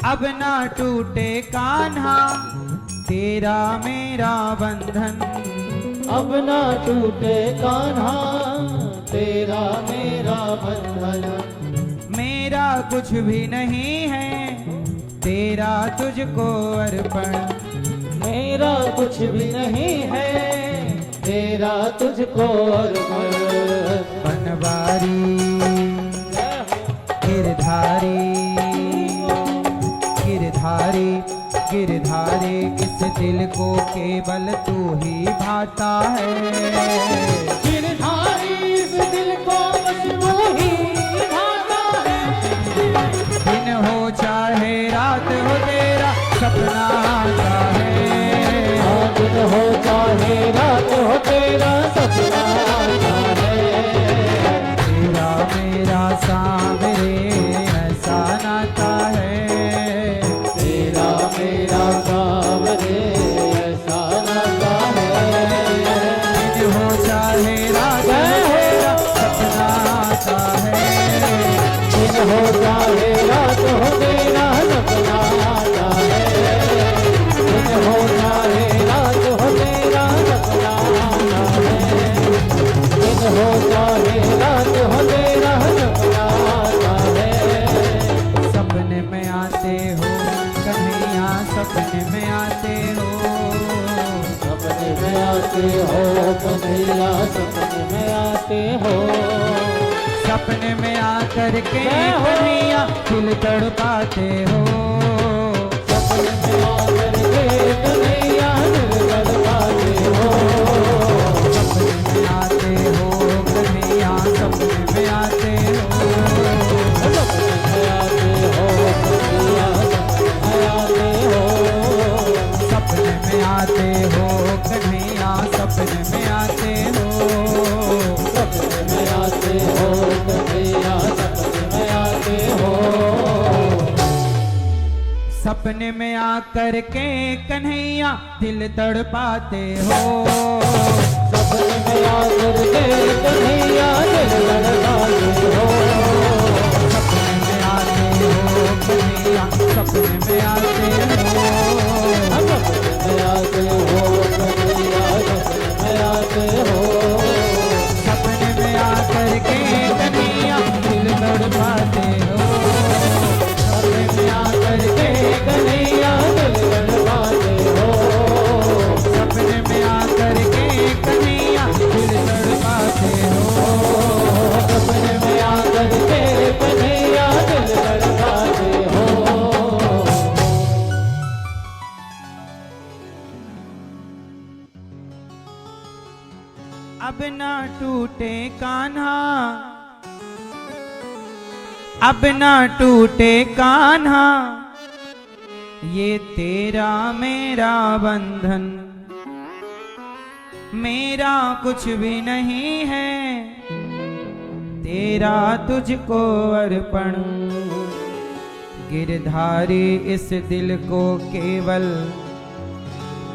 Speaker 1: अब ना टूटे कान्हा तेरा मेरा बंधन।
Speaker 2: अब ना टूटे कान्हा तेरा मेरा बंधन।
Speaker 1: मेरा कुछ भी नहीं है तेरा तुझको अर्पण।
Speaker 2: मेरा कुछ भी नहीं है तेरा तुझको अर्पण।
Speaker 1: बनवारी गिरधारी गिरधारी गिरधारी इस दिल को केवल तू ही भाता है।
Speaker 2: गिरधारी इस दिल को बस तू ही भाता है।
Speaker 1: दिन हो चाहे रात हो तेरा सपना आता है।
Speaker 2: दिन हो चाहे रात हो तेरा सपना आता है।
Speaker 1: तेरा मेरा सामरे ऐसा नाता है।
Speaker 2: तेरा मेरा सावरे ऐसा नाता है।
Speaker 1: दिन हो चाहे रात हो तेरा सपना आता है।
Speaker 2: हो चाहे रात हो मेरा सपना आता है। दिन हो चाहे रात हो मेरा सपना आता है। दिन हो चाहे रात हो मेरा सपना आता है।
Speaker 1: सपने में आते हो कन्हैया, सपने में आते हो।
Speaker 2: सपने में आते हो कन्हैया, सपने में आते हो।
Speaker 1: सपने में आकर के कन्हैया दिल तड़पाते हो।
Speaker 2: सपने में आकर के कन्हैया दिल तड़पाते हो।
Speaker 1: सपने में आते हो कन्हैया, सपने में आते हो।
Speaker 2: सपने में आते हो कन्हैया, सपने में आते हो।
Speaker 1: सपने में आते हो कन्हैया, सपने में आते हो।
Speaker 2: सपने में आते हो कन्हैया, सपने में आते हो।
Speaker 1: सपने में आकर के कन्हैया दिल तड़पाते हो।
Speaker 2: सपने में आकर के कन्हैया दिल तड़पाते हो।
Speaker 1: सपने में आते हो कन्हैया, सपने में आते हो।
Speaker 2: सपने में आते हो कन्हैया, सपने में आते हो।
Speaker 1: सपने में आकर के कन्हैया दिल तड़पाते हो।
Speaker 2: सपने में आकर के कन्हैया दिल तड़पाते हो।
Speaker 1: सपने में आकर के कन्हैया दिल तड़पाते हो।
Speaker 2: सपने में आकर के कन्हैया दिल तड़पाते हो।
Speaker 1: अब ना टूटे कान्हा, अब ना टूटे कान्हा, ये तेरा मेरा बंधन। मेरा कुछ भी नहीं है, तेरा तुझको अर्पण। गिरधारी इस दिल को केवल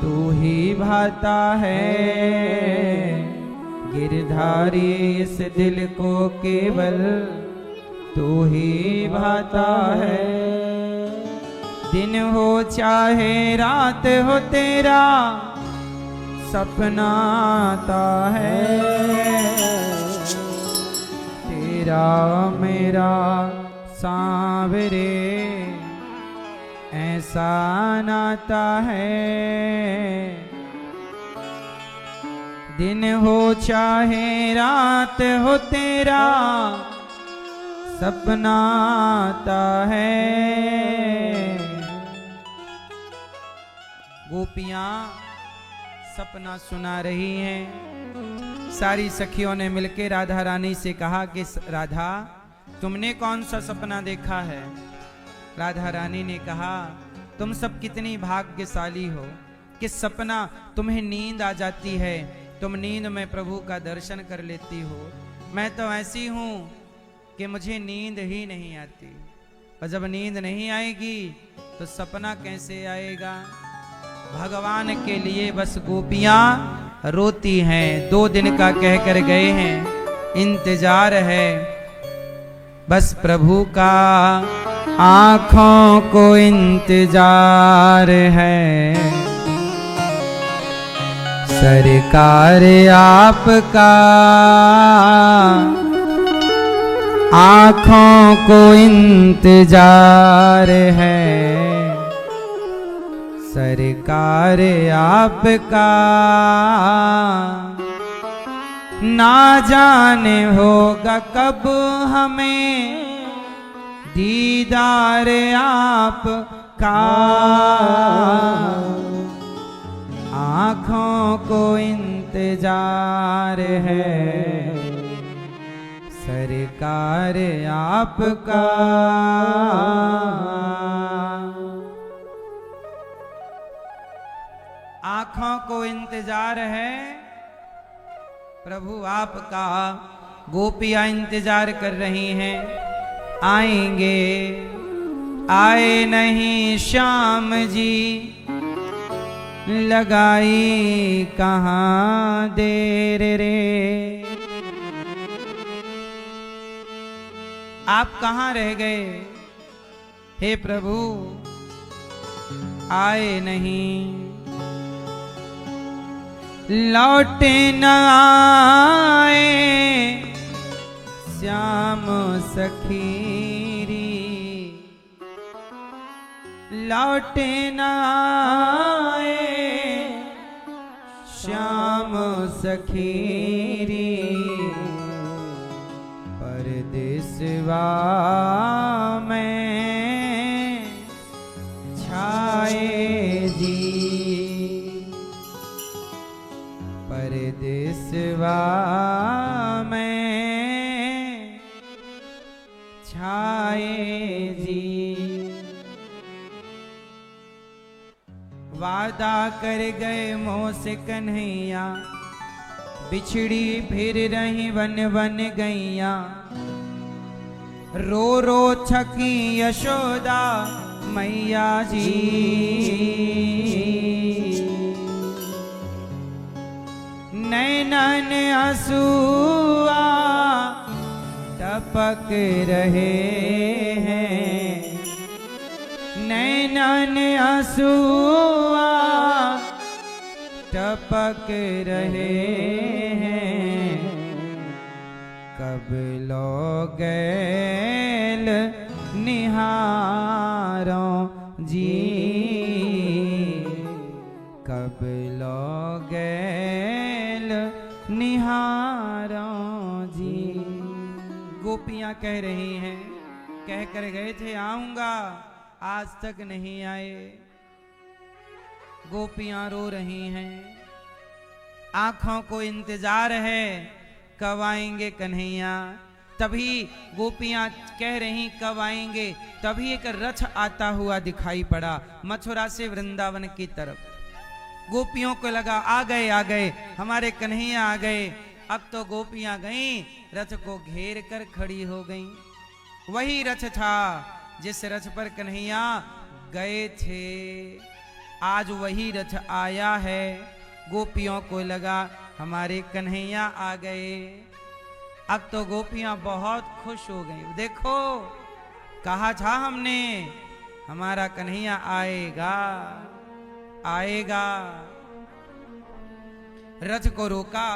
Speaker 1: तू ही भाता है। गिरधारी इस दिल को केवल तू ही भाता है। दिन हो चाहे रात हो तेरा सपना आता है। तेरा मेरा सांवरे ऐसा नाता है। दिन हो चाहे रात हो तेरा सपना आता है। गोपियां सपना सुना रही हैं। सारी सखियों ने मिलकर राधा रानी से कहा कि राधा तुमने कौन सा सपना देखा है। राधा रानी ने कहा तुम सब कितनी भाग्यशाली हो कि सपना तुम्हें नींद आ जाती है, तुम नींद में प्रभु का दर्शन कर लेती हो। मैं तो ऐसी हूं कि मुझे नींद ही नहीं आती, और जब नींद नहीं आएगी तो सपना कैसे आएगा। भगवान के लिए बस गोपियां रोती हैं। 2 दिन का कह कर गए हैं, इंतजार है बस प्रभु का, आँखों को इंतजार है। सरकार आपका आँखों को इंतजार है। सरकार आपका ना जाने होगा कब हमें दीदार आपका। आँखों को इंतजार है सरकार आपका। आँखों को इंतजार है प्रभु आपका। गोपियां इंतजार कर रही हैं, आएंगे आए नहीं श्याम जी, लगाई कहाँ देर रे। आप कहाँ रह गए? हे प्रभु आए नहीं, लौटे न आए श्याम सखीरी, लौटे न आए श्याम सखीरी, परदेसवा में छाए जी, परदेसवा में छाए जी। वादा कर गए मोह से कन्हैया, बिछड़ी फिर रही वन वन गैया, रो रो छकी यशोदा मैया जी, नैनन आंसुआ टपक रहे हैं, नैनन आंसुआ टपक रहे हैं, कब लोगैल निहारों जी, कब लोगैल निहारों जी। गोपियां कह रही हैं, कह कर गए थे आऊंगा, आज तक नहीं आए। गोपियां रो रही हैं, आंखों को इंतजार है कब आएंगे कन्हैया। तभी गोपियां कह रही कब आएंगे, तभी एक रथ आता हुआ दिखाई पड़ा मथुरा से वृंदावन की तरफ। गोपियों को लगा आ गए हमारे कन्हैया आ गए। अब तो गोपियां गईं, रथ को घेर कर खड़ी हो गईं। वही रथ था जिस रथ पर कन्हैया गए थे, आज वही रथ आया है। गोपियों को लगा हमारे कन्हैया आ गए। अब तो गोपियां बहुत खुश हो गई। देखो कहा था हमने हमारा कन्हैया आएगा आएगा। रथ को रोका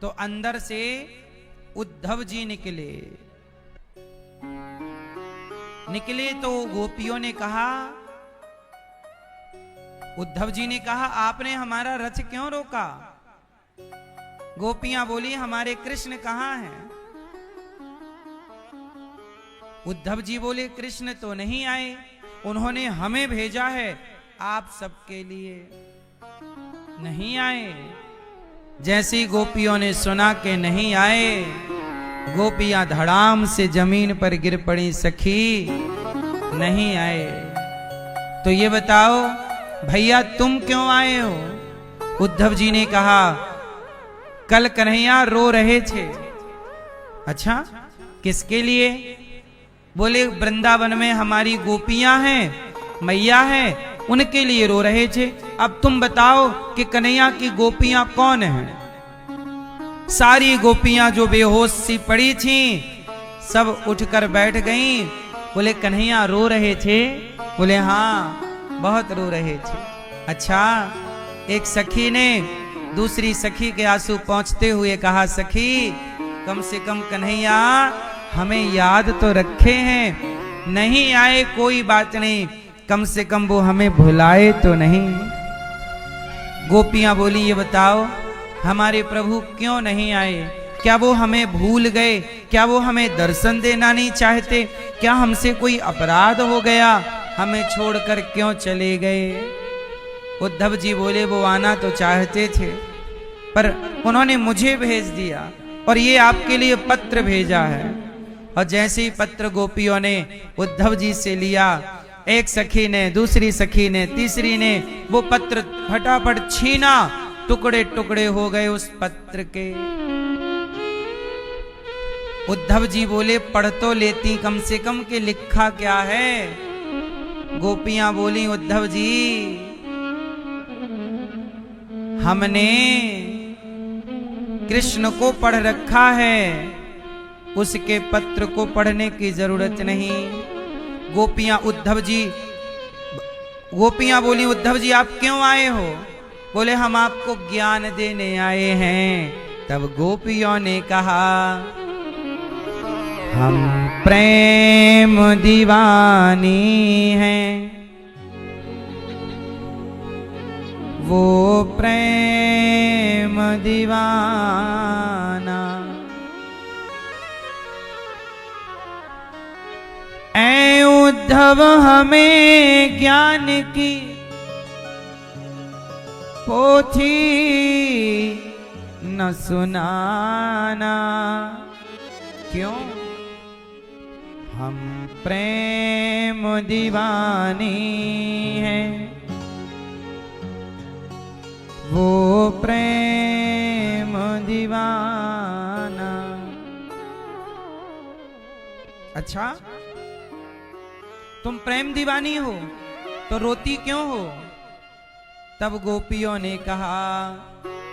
Speaker 1: तो अंदर से उद्धव जी निकले तो गोपियों ने कहा, उद्धव जी ने कहा आपने हमारा रथ क्यों रोका? गोपियां बोली हमारे कृष्ण कहाँ हैं? उद्धव जी बोले कृष्ण तो नहीं आए, उन्होंने हमें भेजा है आप सबके लिए, नहीं आए। जैसी गोपियों ने सुना कि नहीं आए, गोपियां धड़ाम से जमीन पर गिर पड़ी, सखी नहीं आए तो ये बताओ भैया तुम क्यों आए हो? उद्धव जी ने कहा कल कन्हैया रो रहे थे। अच्छा किसके लिए? बोले वृंदावन में हमारी गोपियां हैं, मैया हैं, उनके लिए रो रहे थे। अब तुम बताओ कि कन्हैया की गोपियां कौन हैं? सारी गोपियां जो बेहोश सी पड़ी थीं सब उठकर बैठ गईं। बोले कन्हैया रो रहे थे? बोले हाँ बहुत रो रहे थे। अच्छा एक सखी ने दूसरी सखी के आंसू पहुंचते हुए कहा सखी कम से कम कन्हैया हमें याद तो रखे हैं, नहीं आए कोई बात नहीं, कम से कम वो हमें भुलाए तो नहीं। गोपियां बोली ये बताओ हमारे प्रभु क्यों नहीं आए? क्या वो हमें भूल गए? क्या वो हमें दर्शन देना नहीं चाहते? क्या हमसे कोई अपराध हो गया? हमें छोड़कर क्यों चले गए? उद्धव जी बोले वो आना तो चाहते थे पर उन्होंने मुझे भेज दिया और ये आपके लिए पत्र भेजा है। और जैसे ही पत्र गोपियों ने उद्धव जी से लिया, एक सखी ने, दूसरी सखी ने, तीसरी ने वो पत्र फटाफट छीना, टुकड़े टुकड़े हो गए उस पत्र के। उद्धव जी बोले पढ़ तो लेती कम से कम कि लिखा क्या है। गोपियां बोली उद्धव जी हमने कृष्ण को पढ़ रखा है उसके पत्र को पढ़ने की जरूरत नहीं। गोपियां बोली, उद्धव जी आप क्यों आए हो? बोले हम आपको ज्ञान देने आए हैं। तब गोपियों ने कहा हम प्रेम दीवानी हैं, वो प्रेम दीवाना। ऐ उद्धव हमें ज्ञान की पोथी न सुनाना। क्यों? हम प्रेम दीवानी हैं, वो प्रेम दीवाना। अच्छा, तुम प्रेम दीवानी हो तो रोती क्यों हो? तब गोपियों ने कहा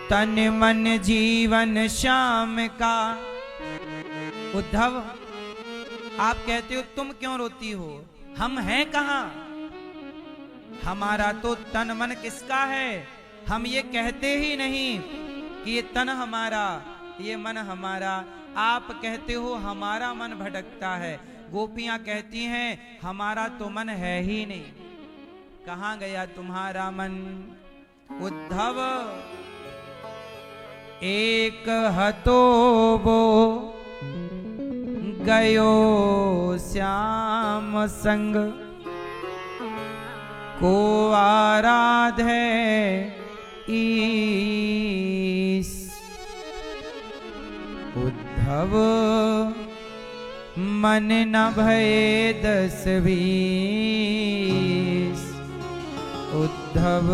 Speaker 1: तन मन जीवन श्याम का। उद्धव आप कहते हो तुम क्यों रोती हो? हम हैं कहां? हमारा तो तन मन किसका है? हम ये कहते ही नहीं कि ये तन हमारा, ये मन हमारा। आप कहते हो हमारा मन भटकता है। गोपियां कहती हैं हमारा तो मन है ही नहीं, कहां गया तुम्हारा मन? उद्धव एक हतो वो गयो श्याम संग, को आराधे ईश। उद्धव मन न भये 10-20, उद्धव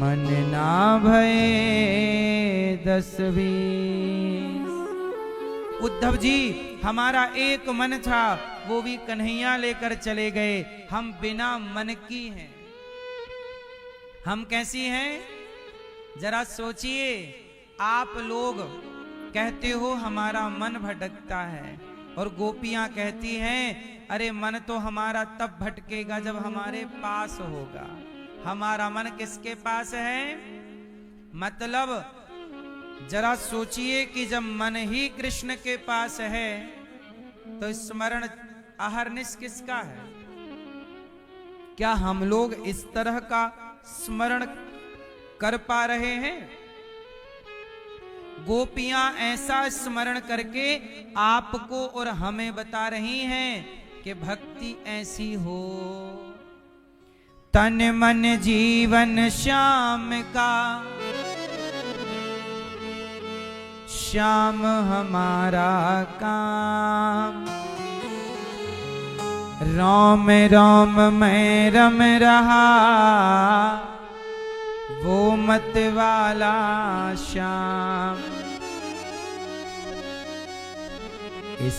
Speaker 1: मन ना भये 10-20। उद्धव जी हमारा एक मन था, वो भी कन्हैया लेकर चले गए। हम बिना मन की हैं। हम कैसी हैं? जरा सोचिए। आप लोग कहते हो हमारा मन भटकता है, और गोपियां कहती हैं अरे मन तो हमारा तब भटकेगा जब हमारे पास होगा। हमारा मन किसके पास है? मतलब जरा सोचिए कि जब मन ही कृष्ण के पास है तो स्मरण अहरनिश किसका है? क्या हम लोग इस तरह का स्मरण कर पा रहे हैं? गोपियां ऐसा स्मरण करके आपको और हमें बता रही हैं कि भक्ति ऐसी हो। तन मन जीवन श्याम का, श्याम हमारा काम। राम राम मैं रम रहा, वो मत वाला श्याम। इस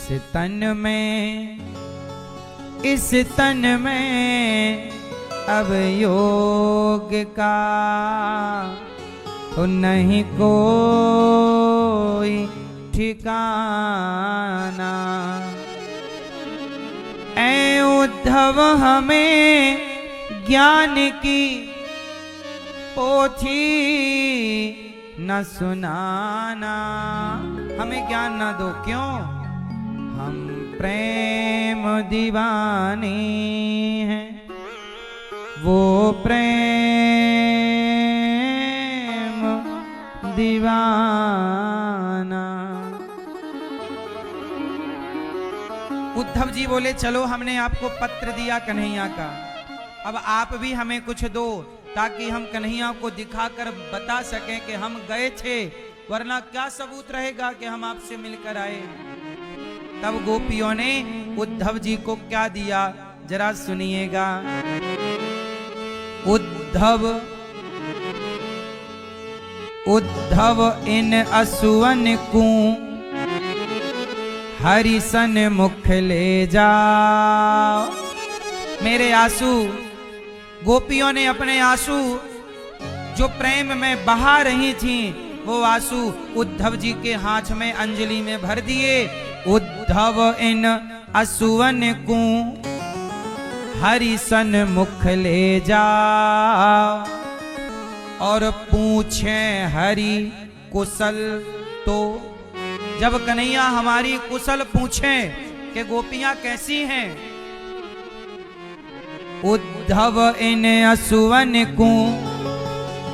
Speaker 1: तन में अब योग का तो नहीं कोई ठिकाना। ऐ उद्धव हमें ज्ञान की पोथी न सुनाना। हमें ज्ञान ना दो। क्यों? हम प्रेम दीवानी हैं, वो प्रेम दीवाना। उद्धव जी बोले चलो हमने आपको पत्र दिया कन्हैया का, अब आप भी हमें कुछ दो ताकि हम कन्हैया को दिखाकर बता सकें कि हम गए थे, वरना क्या सबूत रहेगा कि हम आपसे मिलकर आए। तब गोपियों ने उद्धव जी को क्या दिया जरा सुनिएगा। उद्धव इन असुवन को हरिसन मुख ले जाओ। मेरे आंसू, गोपियों ने अपने आंसू जो प्रेम में बहा रही थी वो आंसू उद्धव जी के हाथ में अंजलि में भर दिए उद्धव इन असुवन को हरि सन्मुख ले जा और पूछे हरि कुशल तो। जब कन्हैया हमारी कुशल पूछें कि गोपियां कैसी हैं, उद्धव इन असुवन को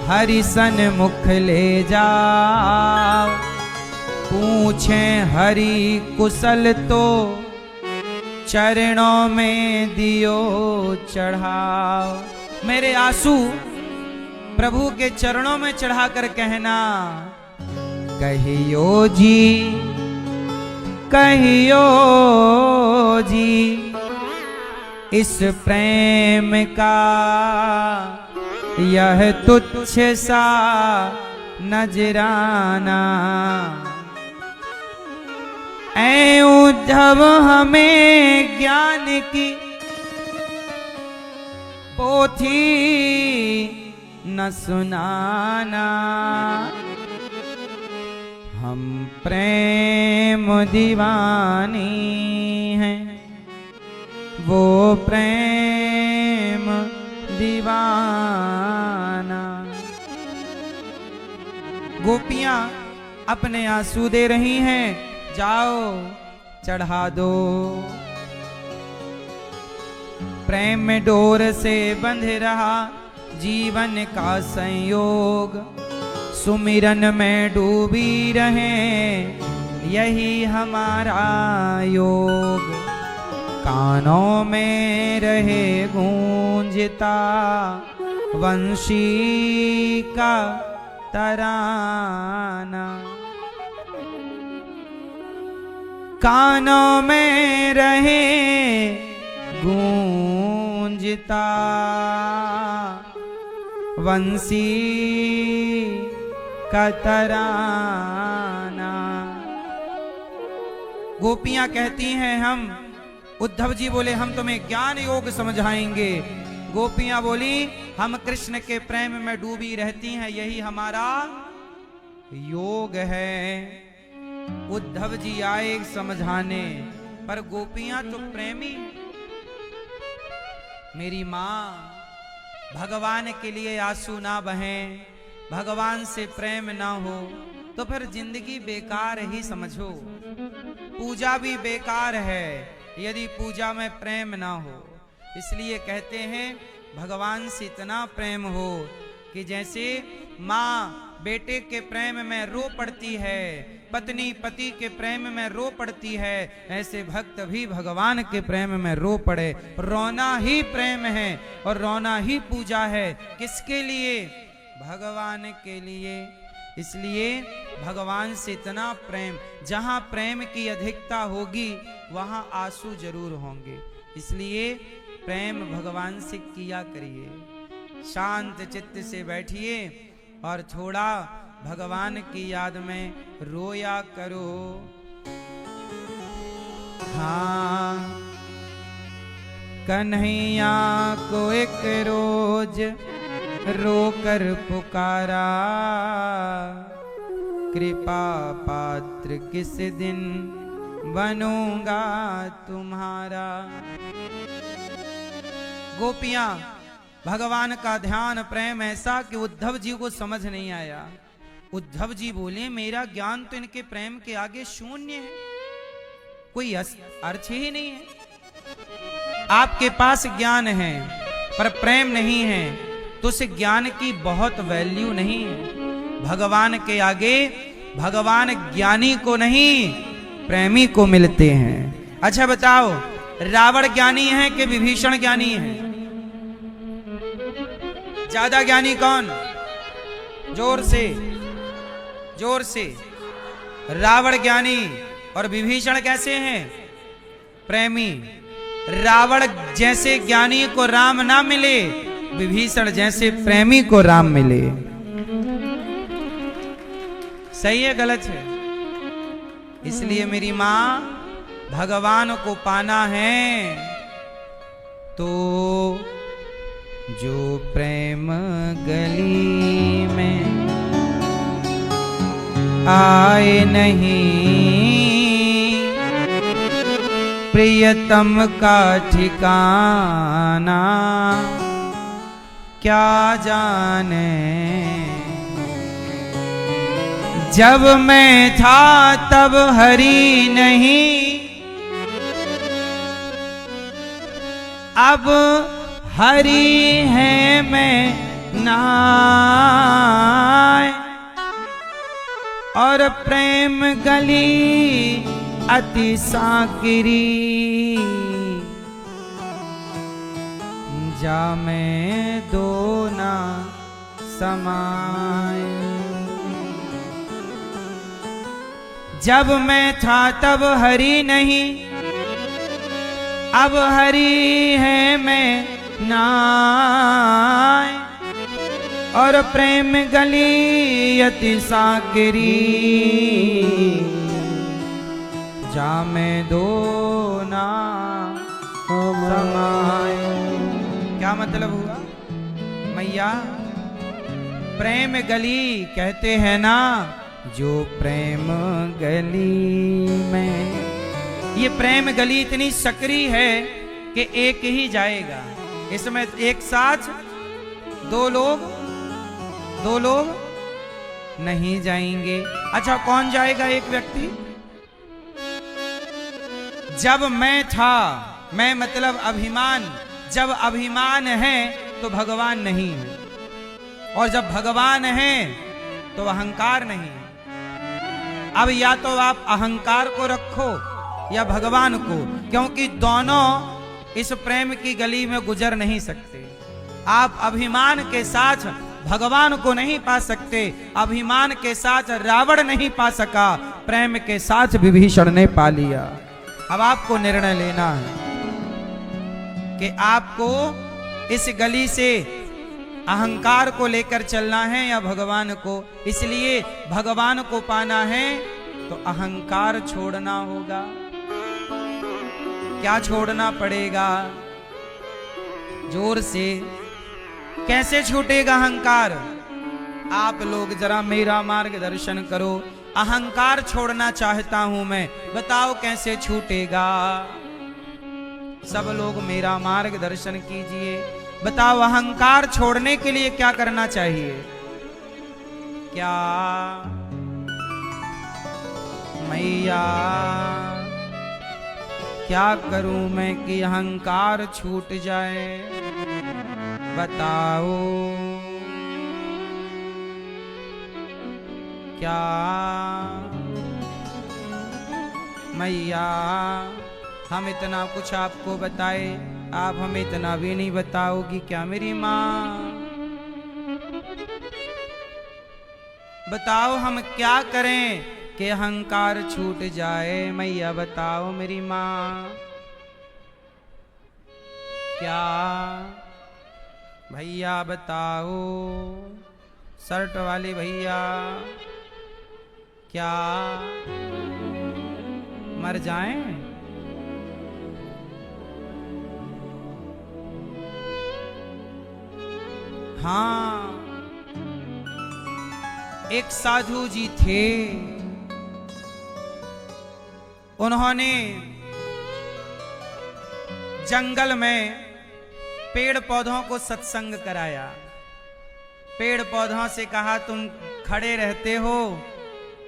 Speaker 1: हरि सन्मुख ले जा पूछे हरि कुशल तो चरणों में दियो चढ़ाओ। मेरे आंसू प्रभु के चरणों में चढ़ाकर कहना, कहियो जी कहियो जी इस प्रेम का यह तुच्छ सा नजराना। ऐ उद्धव हमें ज्ञान की पोथी न सुनाना, हम प्रेम दीवानी हैं वो प्रेम दीवाना। गोपियां अपने आंसू दे रही हैं, जाओ चढ़ा दो। प्रेम में डोर से बंध रहा जीवन का संयोग, सुमिरन में डूबी रहे यही हमारा योग। कानों में रहे गूंजता वंशी का तराना, कानों में रहे गूंजता वंशी का तराना। गोपियां कहती हैं हम, उद्धव जी बोले हम तुम्हें ज्ञान योग समझाएंगे। गोपियां बोली हम कृष्ण के प्रेम में डूबी रहती हैं, यही हमारा योग है। उद्धव जी आए समझाने, पर गोपियां तो प्रेमी। मेरी मां, भगवान के लिए आंसू ना बहें, भगवान से प्रेम ना हो तो फिर जिंदगी बेकार ही समझो। पूजा भी बेकार है यदि पूजा में प्रेम ना हो। इसलिए कहते हैं भगवान से इतना प्रेम हो कि जैसे माँ बेटे के प्रेम में रो पड़ती है, पत्नी पति के प्रेम में रो पड़ती है, ऐसे भक्त भी भगवान के प्रेम में रो पड़े। रोना ही प्रेम है और रोना ही पूजा है। किसके लिए? भगवान के लिए। इसलिए भगवान से इतना प्रेम, जहां प्रेम की अधिकता होगी वहां आंसू जरूर होंगे। इसलिए प्रेम भगवान से किया करिए। शांत चित्त से बैठिए और थोड़ा भगवान की याद में रोया करो। हाँ, कन्हैया को एक रोज रोकर पुकारा, कृपा पात्र किस दिन बनूंगा तुम्हारा। गोपियां भगवान का ध्यान प्रेम ऐसा कि उद्धव जी को समझ नहीं आया। उद्धव जी बोले मेरा ज्ञान तो इनके प्रेम के आगे शून्य है, कोई अर्थ ही नहीं है। आपके पास ज्ञान है पर प्रेम नहीं है तो उस ज्ञान की बहुत वैल्यू नहीं है। भगवान के आगे भगवान ज्ञानी को नहीं प्रेमी को मिलते हैं। अच्छा बताओ, रावण ज्ञानी है कि विभीषण ज्ञानी है? ज्यादा ज्ञानी कौन? जोर से जोर से। रावण ज्ञानी और विभीषण कैसे हैं? प्रेमी। रावण जैसे ज्ञानी को राम ना मिले, विभीषण जैसे प्रेमी को राम मिले। सही है गलत है? इसलिए मेरी मां, भगवान को पाना है तो जो प्रेम गली में आए नहीं, प्रियतम का ठिकाना क्या जाने। जब मैं था तब हरि नहीं, अब हरि है मैं नाय। और प्रेम गली अति साकिरी, जा मैं दो ना समाय। जब मैं था तब हरि नहीं, अब हरि है मैं नाय। और प्रेम गली अति साकिरी, जा मैं दो ना समाय। क्या मतलब हुआ मैया? प्रेम गली कहते हैं ना, जो प्रेम गली में, ये प्रेम गली इतनी सकरी है कि एक ही जाएगा। इसमें एक साथ दो लोग नहीं जाएंगे। अच्छा, कौन जाएगा? एक व्यक्ति। जब मैं था, मैं मतलब अभिमान, जब अभिमान है तो भगवान नहीं है, और जब भगवान है तो अहंकार नहीं है। अब या तो आप अहंकार को रखो या भगवान को, क्योंकि दोनों इस प्रेम की गली में गुजर नहीं सकते। आप अभिमान के साथ भगवान को नहीं पा सकते, अभिमान के साथ रावण नहीं पा सका, प्रेम के साथ विभीषण ने पा लिया। अब आपको निर्णय लेना है कि आपको इस गली से अहंकार को लेकर चलना है या भगवान को। इसलिए भगवान को पाना है तो अहंकार छोड़ना होगा। क्या छोड़ना पड़ेगा? जोर से। कैसे छूटेगा अहंकार? आप लोग जरा मेरा मार्गदर्शन करो। अहंकार छोड़ना चाहता हूं मैं, बताओ कैसे छूटेगा? सब लोग मेरा मार्गदर्शन कीजिए। बताओ अहंकार छोड़ने के लिए क्या करना चाहिए? क्या मैया, क्या करूं मैं कि अहंकार छूट जाए? बताओ क्या मैया? हम इतना कुछ आपको बताए, आप हमें इतना भी नहीं बताओगी क्या मेरी माँ? बताओ हम क्या करें कि अहंकार छूट जाए? मैया बताओ मेरी माँ। क्या भैया बताओ, शर्ट वाले भैया, क्या मर जाएं? हाँ, एक साधु जी थे, उन्होंने जंगल में पेड़ पौधों को सत्संग कराया। पेड़ पौधों से कहा, तुम खड़े रहते हो,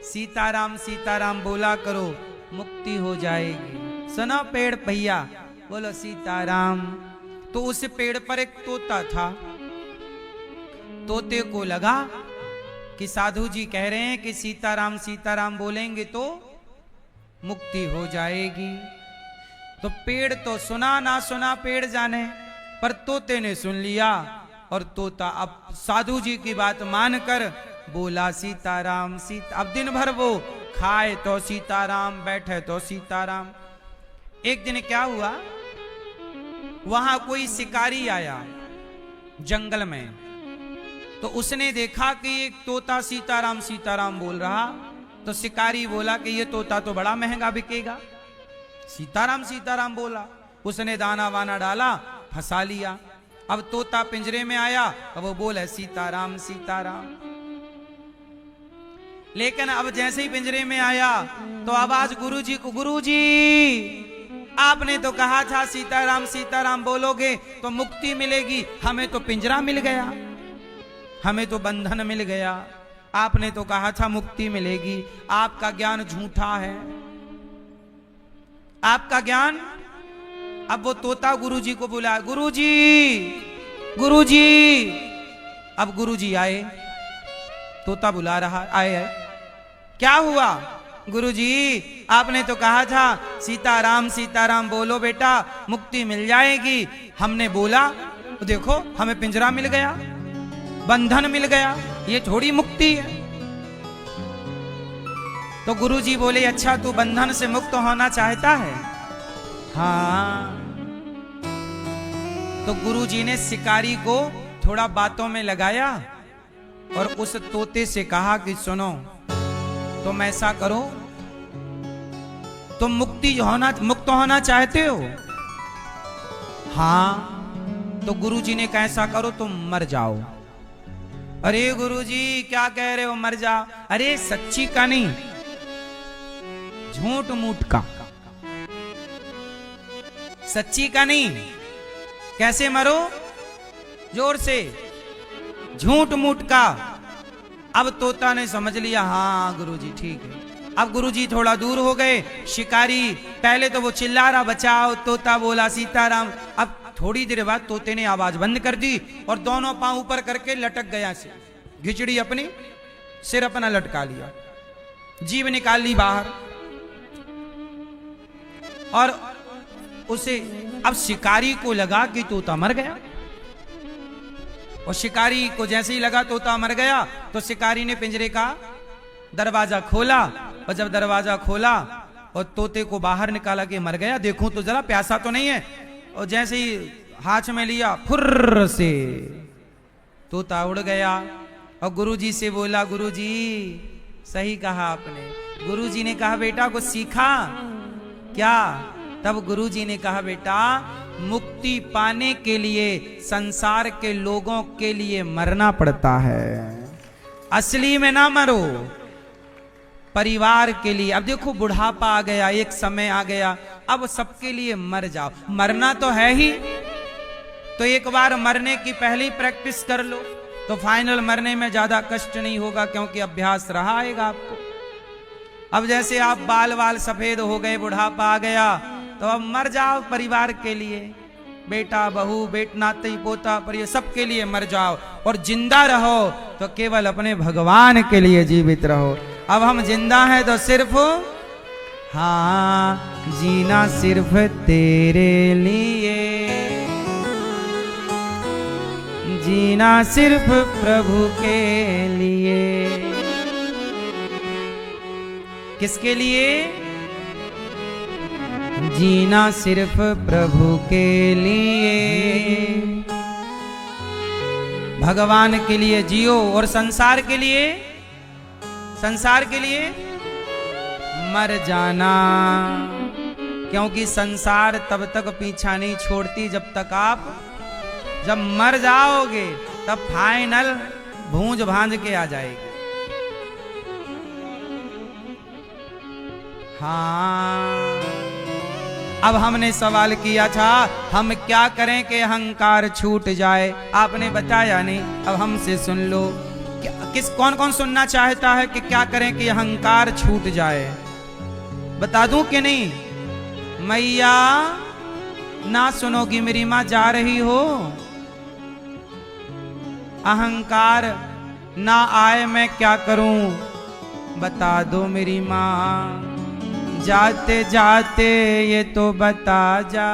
Speaker 1: सीताराम सीताराम बोला करो, मुक्ति हो जाएगी। सुनो पेड़ भैया, बोलो सीताराम। तो उस पेड़ पर एक तोता था। तोते को लगा कि साधु जी कह रहे हैं कि सीताराम सीताराम बोलेंगे तो मुक्ति हो जाएगी। तो पेड़ तो सुना ना सुना पेड़ जाने, पर तोते ने सुन लिया, और तोता अब साधु जी की बात मानकर बोला सीताराम सीता। अब दिन भर वो खाए तो सीताराम, बैठे तो सीताराम। एक दिन क्या हुआ, वहां कोई शिकारी आया जंगल में, तो उसने देखा कि एक तोता सीताराम सीताराम बोल रहा। तो शिकारी बोला कि ये तोता तो बड़ा महंगा बिकेगा, सीताराम सीताराम बोला। उसने दाना वाना डाला, फंसा लिया। अब तोता पिंजरे में आया, अब वो बोले सीताराम सीताराम। लेकिन अब जैसे ही पिंजरे में आया तो आवाज गुरुजी को, गुरुजी आपने तो कहा था सीताराम सीताराम बोलोगे तो मुक्ति मिलेगी, हमें तो पिंजरा मिल गया, हमें तो बंधन मिल गया। आपने तो कहा था मुक्ति मिलेगी, आपका ज्ञान झूठा है, आपका ज्ञान। अब वो तोता गुरुजी को बुलाया, गुरुजी गुरुजी। अब गुरुजी आए, तोता बुला रहा, आए। क्या हुआ गुरुजी? आपने तो कहा था सीताराम सीताराम बोलो बेटा मुक्ति मिल जाएगी। हमने बोला तो देखो हमें पिंजरा मिल गया, बंधन मिल गया, ये थोड़ी मुक्ति है। तो गुरुजी बोले अच्छा तू बंधन से मुक्त होना चाहता है? हाँ। तो गुरुजी ने शिकारी को थोड़ा बातों में लगाया और उस तोते से कहा कि सुनो तुम ऐसा करो, तुम मुक्त होना चाहते हो? हाँ। तो गुरुजी ने कैसा करो तुम मर जाओ। अरे गुरुजी क्या कह रहे हो मर जाओ? अरे सच्ची का नहीं, झूठ मूठ का, सच्ची का नहीं। कैसे मरो? जोर से, झूठ मूठ का। अब तोता ने समझ लिया हाँ गुरुजी ठीक है। अब गुरुजी थोड़ा दूर हो गए। शिकारी पहले तो वो चिल्ला रहा बचाओ, तोता बोला सीताराम। अब थोड़ी देर बाद तोते ने आवाज बंद कर दी और दोनों पांव ऊपर करके लटक गया से, घिचड़ी अपनी सिर अपना लटका लिया, जीभ निकाल ली बाहर। और उसे अब शिकारी को लगा कि तोता मर गया, और शिकारी को जैसे ही लगा तोता मर गया तो शिकारी ने पिंजरे का दरवाजा खोला, और जब दरवाजा खोला और तोते को बाहर निकाला कि मर गया, देखूं तो जरा प्यासा तो नहीं है। और जैसे ही हाथ में लिया फुर्र से तोता उड़ गया। और गुरुजी से बोला गुरुजी सही कहा आपने। गुरुजी ने कहा बेटा कुछ सीखा क्या? तब गुरुजी ने कहा बेटा मुक्ति पाने के लिए संसार के लोगों के लिए मरना पड़ता है, असली में ना मरो, परिवार के लिए। अब देखो बुढ़ापा आ गया, एक समय आ गया, अब सबके लिए मर जाओ। मरना तो है ही, तो एक बार मरने की पहली प्रैक्टिस कर लो तो फाइनल मरने में ज्यादा कष्ट नहीं होगा, क्योंकि अभ्यास रहा आएगा आपको। अब जैसे आप बाल सफेद हो गए, बुढ़ापा आ गया, तो अब मर जाओ परिवार के लिए, बेटा बहू नाती पोता पर ये सबके लिए मर जाओ। और जिंदा रहो तो केवल अपने भगवान के लिए जीवित रहो। अब हम जिंदा हैं तो सिर्फ हाँ जीना सिर्फ तेरे लिए, जीना सिर्फ प्रभु के लिए। किसके लिए? जीना सिर्फ प्रभु के लिए, भगवान के लिए जियो। और संसार के लिए, संसार के लिए मर जाना, क्योंकि संसार तब तक पीछा नहीं छोड़ती जब तक आप, जब मर जाओगे तब फाइनल भूंज भांज के आ जाएगी। हाँ। अब हमने सवाल किया था हम क्या करें कि अहंकार छूट जाए, आपने बताया नहीं। अब हमसे सुन लो, किस कौन कौन सुनना चाहता है कि क्या करें कि अहंकार छूट जाए? बता दूं कि नहीं? मैया ना सुनोगी मेरी माँ, जा रही हो? अहंकार ना आए मैं क्या करूं? बता दो मेरी माँ, जाते जाते ये तो बता जा,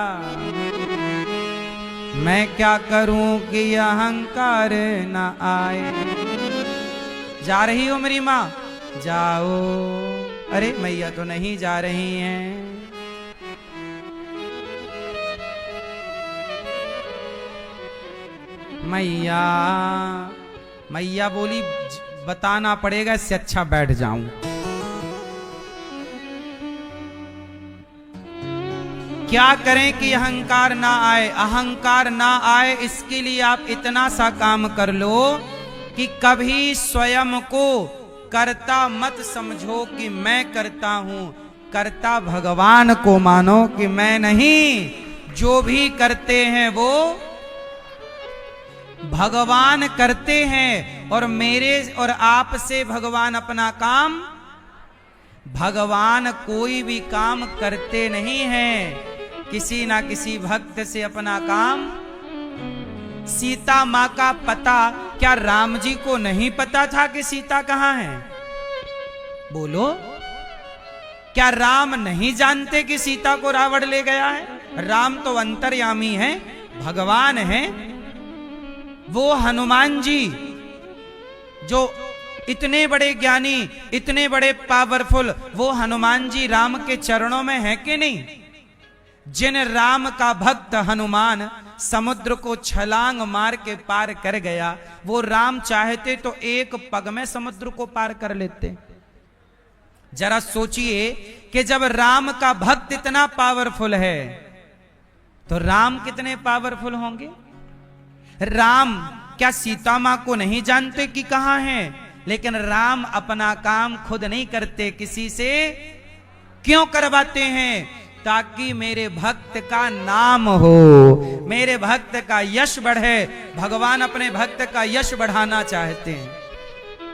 Speaker 1: मैं क्या करूं कि अहंकार ना आए। जा रही हो मेरी माँ? जाओ। अरे मैया तो नहीं जा रही हैं। मैया, मैया बोली बताना पड़ेगा, इससे अच्छा बैठ जाऊं। क्या करें कि अहंकार ना आए? अहंकार ना आए इसके लिए आप इतना सा काम कर लो कि कभी स्वयं को कर्ता मत समझो कि मैं करता हूं। कर्ता भगवान को मानो कि मैं नहीं, जो भी करते हैं वो भगवान करते हैं, और मेरे और आप से भगवान अपना काम, भगवान कोई भी काम करते नहीं हैं, किसी ना किसी भक्त से अपना काम। सीता माँ का पता, क्या राम जी को नहीं पता था कि सीता कहां है? बोलो, क्या राम नहीं जानते कि सीता को रावण ले गया है? राम तो अंतर्यामी है, भगवान है। वो हनुमान जी जो इतने बड़े ज्ञानी, इतने बड़े पावरफुल, वो हनुमान जी राम के चरणों में है कि नहीं? जिन राम का भक्त हनुमान समुद्र को छलांग मार के पार कर गया, वो राम चाहते तो एक पग में समुद्र को पार कर लेते। जरा सोचिए कि जब राम का भक्त इतना पावरफुल है तो राम कितने पावरफुल होंगे। राम क्या सीता मां को नहीं जानते कि कहां है? लेकिन राम अपना काम खुद नहीं करते, किसी से क्यों करवाते हैं? ताकि मेरे भक्त का नाम हो, मेरे भक्त का यश बढ़े। भगवान अपने भक्त का यश बढ़ाना चाहते हैं।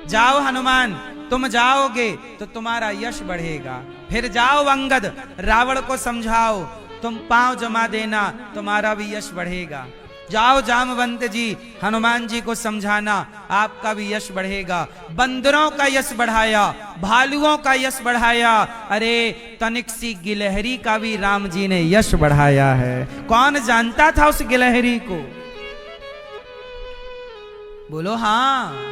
Speaker 1: जाओ हनुमान, तुम जाओगे तो तुम्हारा यश बढ़ेगा। फिर जाओ अंगद, रावण को समझाओ, तुम पांव जमा देना, तुम्हारा भी यश बढ़ेगा। जाओ जामवंत जी, हनुमान जी को समझाना, आपका भी यश बढ़ेगा। बंदरों का यश बढ़ाया, भालुओं का यश बढ़ाया, अरे तनिक सी गिलहरी का भी राम जी ने यश बढ़ाया है। कौन जानता था उस गिलहरी को? बोलो हाँ।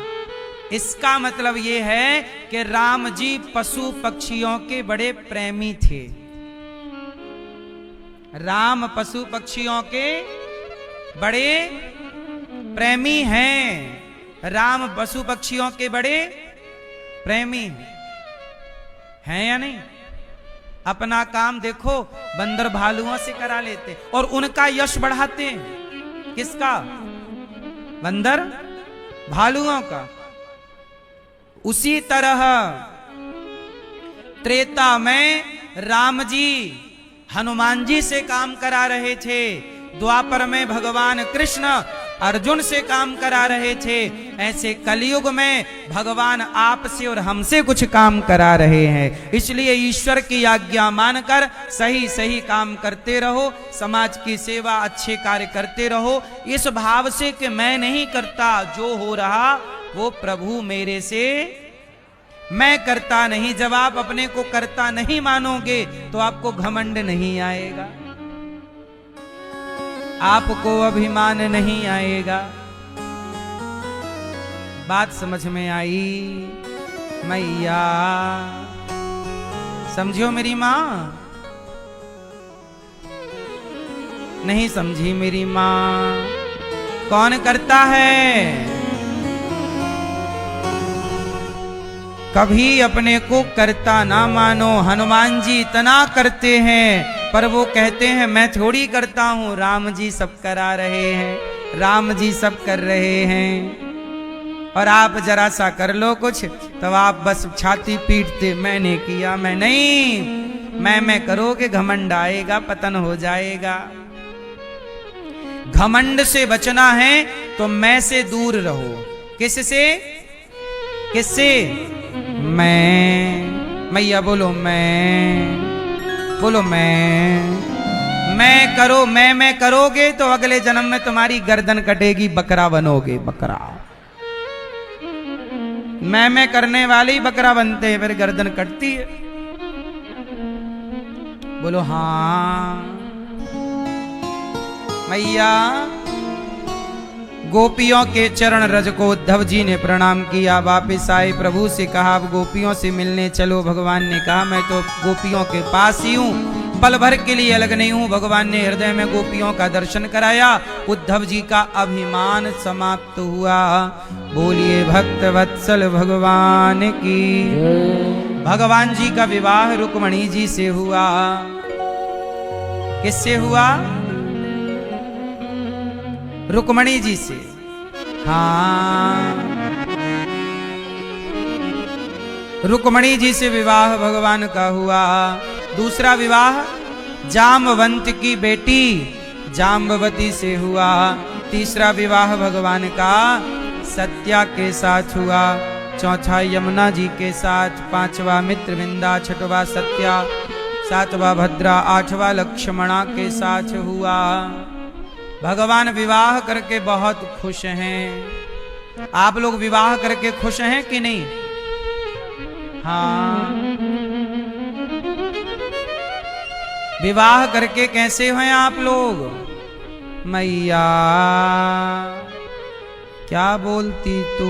Speaker 1: इसका मतलब ये है कि राम जी पशु पक्षियों के बड़े प्रेमी थे। राम पशु पक्षियों के बड़े प्रेमी हैं। राम पशु पक्षियों के बड़े प्रेमी हैं या नहीं? अपना काम देखो बंदर भालुओं से करा लेते और उनका यश बढ़ाते हैं। किसका? बंदर भालुओं का। उसी तरह त्रेता में राम जी हनुमान जी से काम करा रहे थे, द्वापर में भगवान कृष्ण अर्जुन से काम करा रहे थे, ऐसे कलयुग में भगवान आपसे और हमसे कुछ काम करा रहे हैं। इसलिए ईश्वर की आज्ञा मानकर सही सही काम करते रहो, समाज की सेवा, अच्छे कार्य करते रहो, इस भाव से कि मैं नहीं करता, जो हो रहा वो प्रभु मेरे से, मैं करता नहीं। जब आप अपने को करता नहीं मानोगे तो आपको घमंड नहीं आएगा, आपको अभिमान नहीं आएगा। बात समझ में आई मैया? समझियो मेरी मां? नहीं समझी मेरी मां? कौन करता है? कभी अपने को करता ना मानो। हनुमान जी इतना करते हैं पर वो कहते हैं मैं थोड़ी करता हूं, राम जी सब करा रहे हैं, राम जी सब कर रहे हैं। और आप जरा सा कर लो कुछ तो आप बस छाती पीटते, मैंने किया, मैं नहीं। मैं करोगे घमंड आएगा, पतन हो जाएगा। घमंड से बचना है तो मैं से दूर रहो। किससे? किससे? मैया बोलो बोलो मैं करो, मैं करोगे तो अगले जन्म में तुम्हारी गर्दन कटेगी, बकरा बनोगे, बकरा। मैं करने वाले ही बकरा बनते हैं, फिर गर्दन कटती है। बोलो हाँ मैया। गोपियों के चरण रज को उद्धव जी ने प्रणाम किया, वापिस आए, प्रभु से कहा अब गोपियों से मिलने चलो। भगवान ने कहा मैं तो गोपियों के पास ही हूँ, पल भर के लिए अलग नहीं हूँ। भगवान ने हृदय में गोपियों का दर्शन कराया, उद्धव जी का अभिमान समाप्त हुआ। बोलिए भक्त वत्सल भगवान की। भगवान जी का विवाह रुक्मणी जी से हुआ। किससे हुआ? रुक्मणी जी से। हाँ, रुक्मणी जी से विवाह भगवान का हुआ। दूसरा विवाह जाम्बवंत की बेटी जाम्बवती से हुआ। तीसरा विवाह भगवान का सत्या के साथ हुआ। चौथा यमुना जी के साथ। पांचवा मित्रविंदा, छठवा सत्या, सातवा भद्रा, आठवां लक्ष्मणा के साथ हुआ। भगवान विवाह करके बहुत खुश हैं। आप लोग विवाह करके खुश हैं कि नहीं? हाँ, विवाह करके कैसे हैं आप लोग? मैया क्या बोलती तू?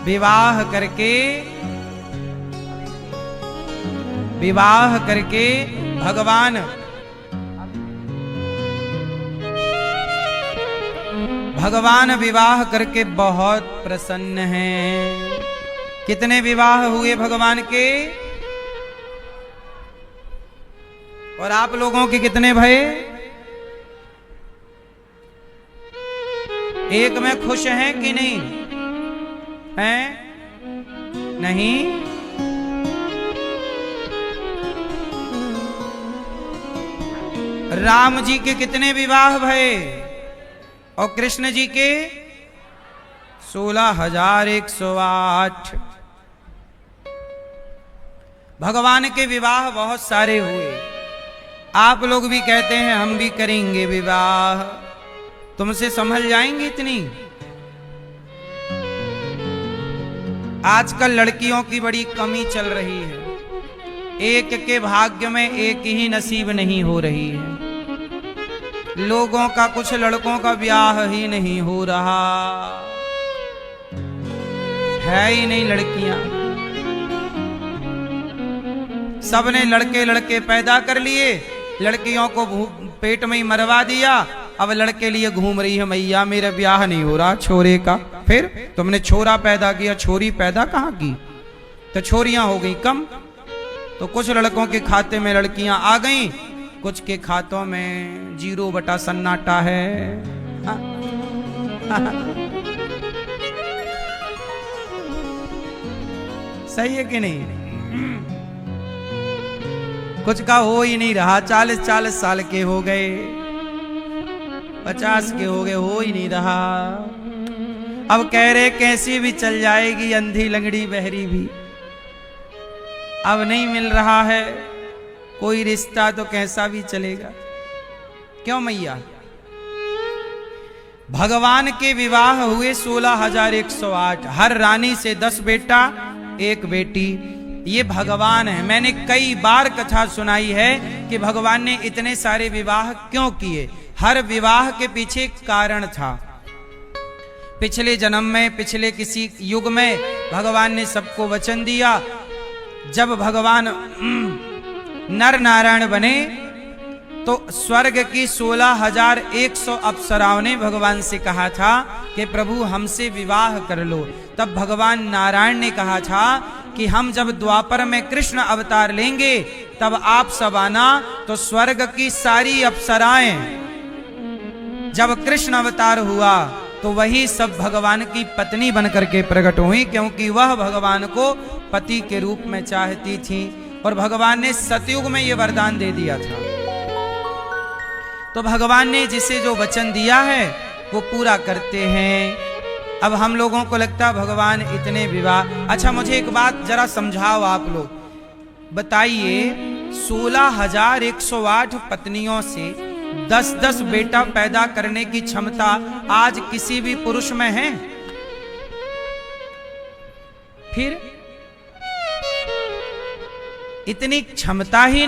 Speaker 1: विवाह करके भगवान विवाह करके बहुत प्रसन्न हैं। कितने विवाह हुए भगवान के? और आप लोगों के कितने भये? एक में खुश हैं कि नहीं हैं? नहीं? राम जी के कितने विवाह भये और कृष्ण जी के 16,108। भगवान के विवाह बहुत सारे हुए। आप लोग भी कहते हैं हम भी करेंगे विवाह, तुमसे संभल जाएंगे इतनी? आजकल लड़कियों की बड़ी कमी चल रही है। एक के भाग्य में एक ही नसीब नहीं हो रही है। लोगों का, कुछ लड़कों का ब्याह ही नहीं हो रहा है ही नहीं। लड़कियां सबने लड़के लड़के पैदा कर लिए, लड़कियों को पेट में ही मरवा दिया। अब लड़के लिए घूम रही है, मैया मेरा ब्याह नहीं हो रहा छोरे का। फिर तुमने छोरा पैदा किया, छोरी पैदा कहाँ की? तो छोरियां हो गई कम। तो कुछ लड़कों के खाते में लड़कियां आ गईं, कुछ के खातों में 0 बटा सन्नाटा है। सही है कि नहीं? कुछ का हो ही नहीं रहा। 40 साल के हो गए, 50 के हो गए, हो ही नहीं रहा। अब कह रहे कैसी भी चल जाएगी, अंधी लंगड़ी बहरी भी। अब नहीं मिल रहा है कोई रिश्ता तो कैसा भी चलेगा। क्यों मैया? भगवान के विवाह हुए 16,108। हर रानी से 10 बेटा 1 बेटी। ये भगवान है। मैंने कई बार कथा सुनाई है कि भगवान ने इतने सारे विवाह क्यों किए। हर विवाह के पीछे कारण था। पिछले जन्म में, पिछले किसी युग में भगवान ने सबको वचन दिया। जब भगवान नर नारायण बने तो स्वर्ग की 16,100 अप्सराओं ने भगवान से कहा था कि प्रभु हमसे विवाह कर लो। तब भगवान नारायण ने कहा था कि हम जब द्वापर में कृष्ण अवतार लेंगे तब आप सब आना। तो स्वर्ग की सारी अप्सराएं जब कृष्ण अवतार हुआ तो वही सब भगवान की पत्नी बनकर के प्रकट हुई, क्योंकि वह भगवान को पति के रूप में चाहती थी। और भगवान ने सतयुग में ये वरदान दे दिया था। तो भगवान ने जिसे जो वचन दिया है वो पूरा करते हैं। अब हम लोगों को लगता है भगवान इतने विवाह। अच्छा मुझे एक बात जरा समझाओ आप लोग, बताइए 16,108 पत्नियों से 10-10 बेटा पैदा करने की क्षमता आज किसी भी पुरुष में है? फिर इतनी क्षमता ही